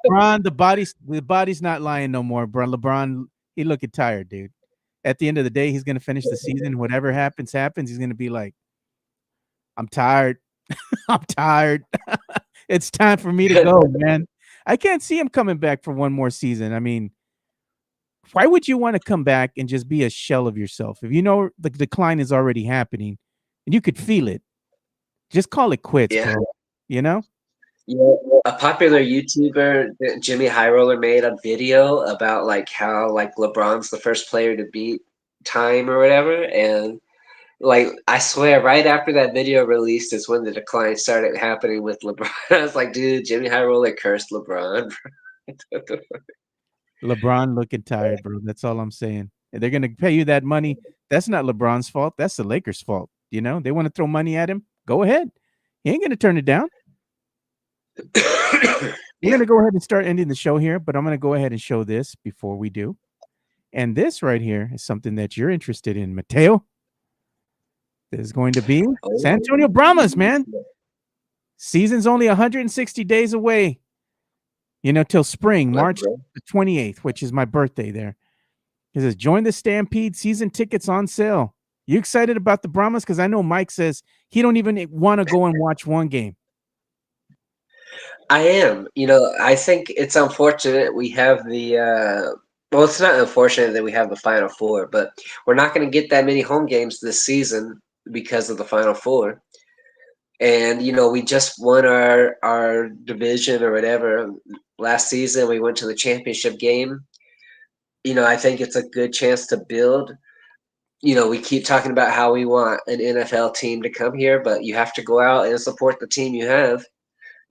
LeBron, the body's not lying no more, bro. LeBron, he looking tired, dude. At the end of the day, he's gonna finish the season. Whatever happens. He's gonna be like, I'm tired. I'm tired. It's time for me to go, man. I can't see him coming back for one more season. I mean, why would you want to come back and just be a shell of yourself? If the decline is already happening and you could feel it, just call it quits, bro. Yeah, a popular YouTuber, Jimmy High Roller, made a video about like how like LeBron's the first player to beat time or whatever, and like I swear, right after that video released is when the decline started happening with LeBron. I was like, dude, Jimmy High Roller cursed LeBron. LeBron looking tired, bro. That's all I'm saying. And they're gonna pay you that money. That's not LeBron's fault. That's the Lakers' fault. They want to throw money at him. Go ahead. He ain't gonna turn it down. We're going to go ahead and start ending the show here, but I'm going to go ahead and show this before we do. And this right here is something that you're interested in, Mateo. There's going to be San Antonio Brahmas, man. Season's only 160 days away, till spring, March the 28th, which is my birthday there. It says, join the Stampede, season tickets on sale. You excited about the Brahmas? Because I know Mike says he don't even want to go and watch one game. I am. I think it's unfortunate we have it's not unfortunate that we have the Final Four, but we're not going to get that many home games this season because of the Final Four. And, we just won our division or whatever last season. We went to the championship game. I think it's a good chance to build. We keep talking about how we want an NFL team to come here, but you have to go out and support the team you have.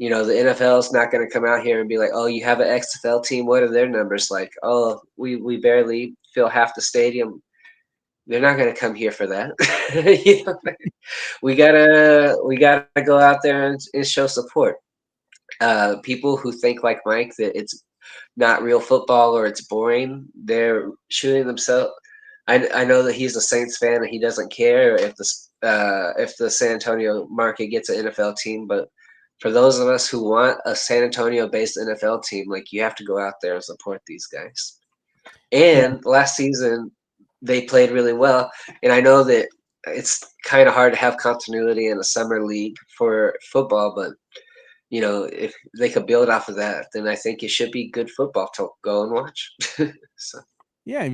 The NFL is not going to come out here and be like, oh, you have an XFL team. What are their numbers like? Oh, we barely fill half the stadium. They're not going to come here for that. We gotta go out there and show support. People who think like Mike that it's not real football or it's boring, they're shooting themselves. I know that he's a Saints fan and he doesn't care if the San Antonio market gets an NFL team, but for those of us who want a San Antonio-based NFL team, like you have to go out there and support these guys. And last season, they played really well. And I know that it's kind of hard to have continuity in a summer league for football, but if they could build off of that, then I think it should be good football to go and watch. So. Yeah,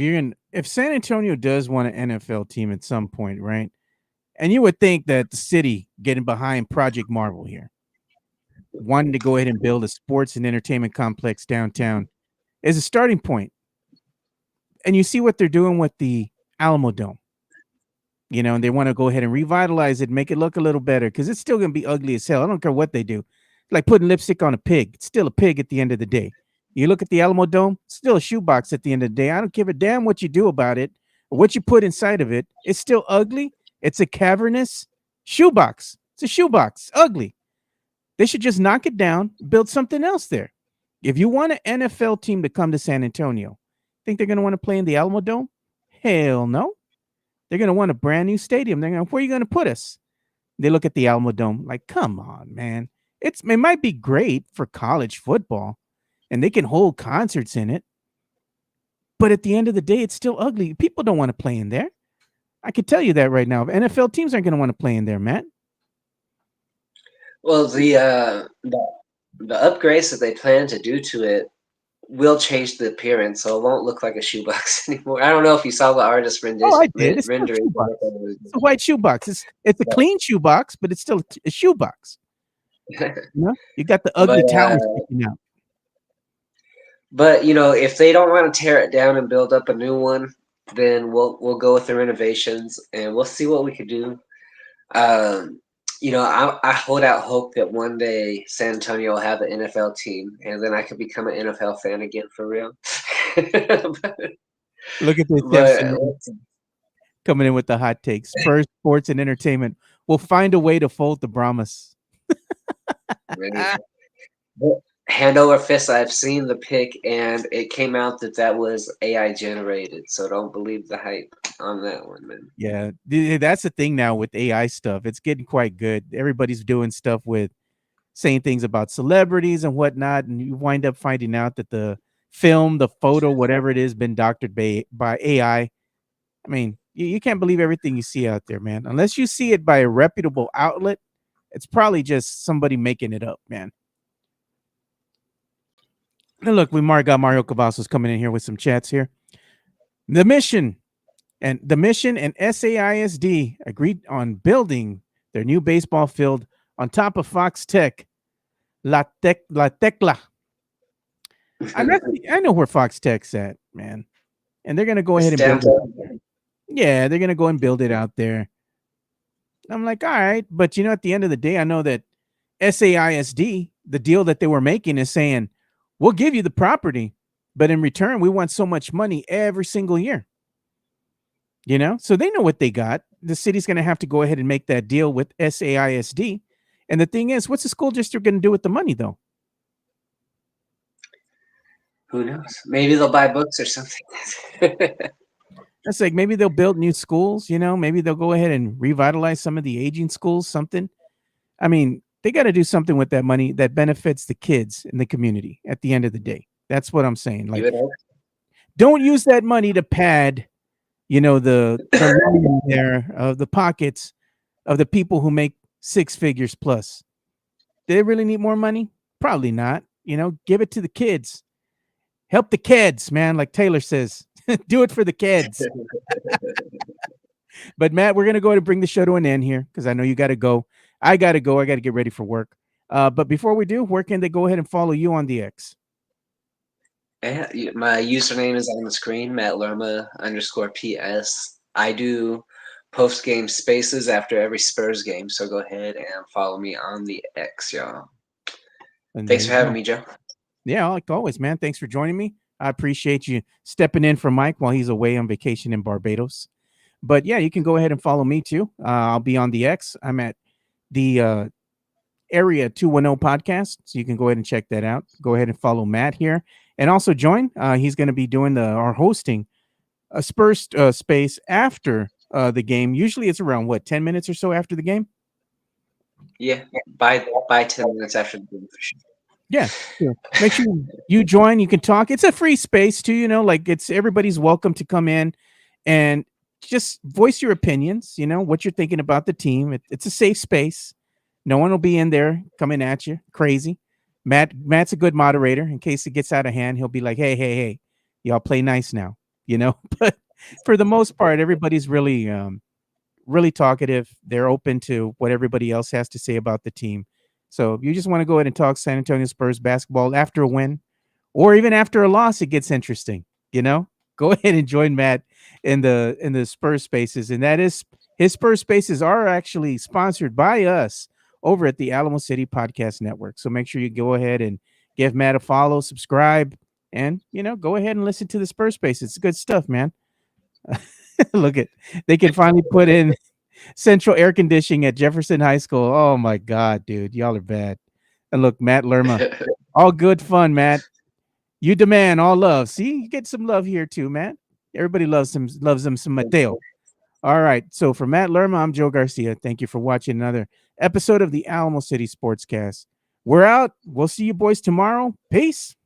if San Antonio does want an NFL team at some point, right? And you would think that the city getting behind Project Marvel here. wanting to go ahead and build a sports and entertainment complex downtown as a starting point. And you see what they're doing with the Alamo Dome. And they want to go ahead and revitalize it, make it look a little better because it's still going to be ugly as hell. I don't care what they do. Like putting lipstick on a pig. It's still a pig at the end of the day. You look at the Alamo Dome, it's still a shoebox at the end of the day. I don't give a damn what you do about it or what you put inside of it. It's still ugly. It's a cavernous shoebox. It's a shoebox. Ugly. They should just knock it down, build something else there. If you want an NFL team to come to San Antonio, think they're going to want to play in the Alamo Dome? Hell no. They're going to want a brand new stadium. They're going to, where are you going to put us? They look at the Alamo Dome like, come on, man. It might be great for college football, and they can hold concerts in it. But at the end of the day, it's still ugly. People don't want to play in there. I can tell you that right now. NFL teams aren't going to want to play in there, Matt. Well, the upgrades that they plan to do to it will change the appearance, so it won't look like a shoebox anymore. I don't know if you saw the artist rendition. Oh, I did. It's rendering. It's a white shoebox. It's a clean shoebox, but it's still a shoebox. You got the ugly towers sticking out. But if they don't want to tear it down and build up a new one, then we'll go with the renovations and we'll see what we could do. I hold out hope that one day San Antonio will have an NFL team, and then I could become an NFL fan again for real. Look at this coming in with the hot takes. Spurs, sports, and entertainment will find a way to fold the Brahmas. Hand over fist, I've seen the pic, and it came out that was AI generated. So don't believe the hype on that one, man. Yeah, that's the thing now with AI stuff. It's getting quite good. Everybody's doing stuff with saying things about celebrities and whatnot, and you wind up finding out that the film, the photo, whatever it is, been doctored by AI. I mean, you can't believe everything you see out there, man. Unless you see it by a reputable outlet, it's probably just somebody making it up, man. And look, we got Mario Cavazos coming in here with some chats here. The mission and SAISD agreed on building their new baseball field on top of Fox Tech, La Tecla. I know where Fox Tech's at, man. And they're going to go ahead and build it. Yeah, they're going to go and build it out there. I'm like, all right. But, at the end of the day, I know that SAISD, the deal that they were making is saying, we'll give you the property, but in return, we want so much money every single year. So they know what they got. The city's going to have to go ahead and make that deal with SAISD. And the thing is, what's the school district going to do with the money, though? Who knows? Maybe they'll buy books or something. That's like maybe they'll build new schools. Maybe they'll go ahead and revitalize some of the aging schools, something. I mean, they got to do something with that money that benefits the kids in the community at the end of the day. That's what I'm saying. Like, don't use that money to pad, the there of the pockets of the people who make six figures plus. Do they really need more money? Probably not. Give it to the kids. Help the kids, man. Like Taylor says, do it for the kids. But Matt, we're going to go ahead and bring the show to an end here because I know you got to go. I got to go. I got to get ready for work. But before we do, where can they go ahead and follow you on the X? Yeah, my username is on the screen, Matt Lerma _PS. I do post-game spaces after every Spurs game, so go ahead and follow me on the X, y'all. And thanks for having me, Joe. Yeah, like always, man. Thanks for joining me. I appreciate you stepping in for Mike while he's away on vacation in Barbados. But yeah, you can go ahead and follow me too. I'll be on the X. I'm at the Area 210 podcast, so you can go ahead and check that out. Go ahead and follow Matt here, and also join. He's going to be doing our hosting a Spurs space after the game. Usually, it's around 10 minutes or so after the game. Yeah, by 10 minutes after the game for sure. Yeah, make sure you join. You can talk. It's a free space too. It's everybody's welcome to come in and just voice your opinions. What you're thinking about the team. It's a safe space. No one will be in there coming at you crazy. Matt's a good moderator. In case it gets out of hand, he'll be like, hey, y'all play nice now. But for the most part, everybody's really, really talkative. They're open to what everybody else has to say about the team. So if you just want to go ahead and talk San Antonio Spurs basketball after a win, or even after a loss, it gets interesting. Go ahead and join Matt in the Spurs Spaces, and that is his Spurs Spaces are actually sponsored by us over at the Alamo City Podcast Network. So make sure you go ahead and give Matt a follow, subscribe, and go ahead and listen to the Spurs Spaces. It's good stuff, man. Look at they can finally put in central air conditioning at Jefferson High School. Oh my God, dude, y'all are bad. And look, Matt Lerma, all good fun, Matt. You demand all love. See, you get some love here too, Matt. Everybody loves him some Mateo. All right. So for Matt Lerma, I'm Joe Garcia. Thank you for watching another episode of the Alamo City Sportscast. We're out. We'll see you boys tomorrow. Peace.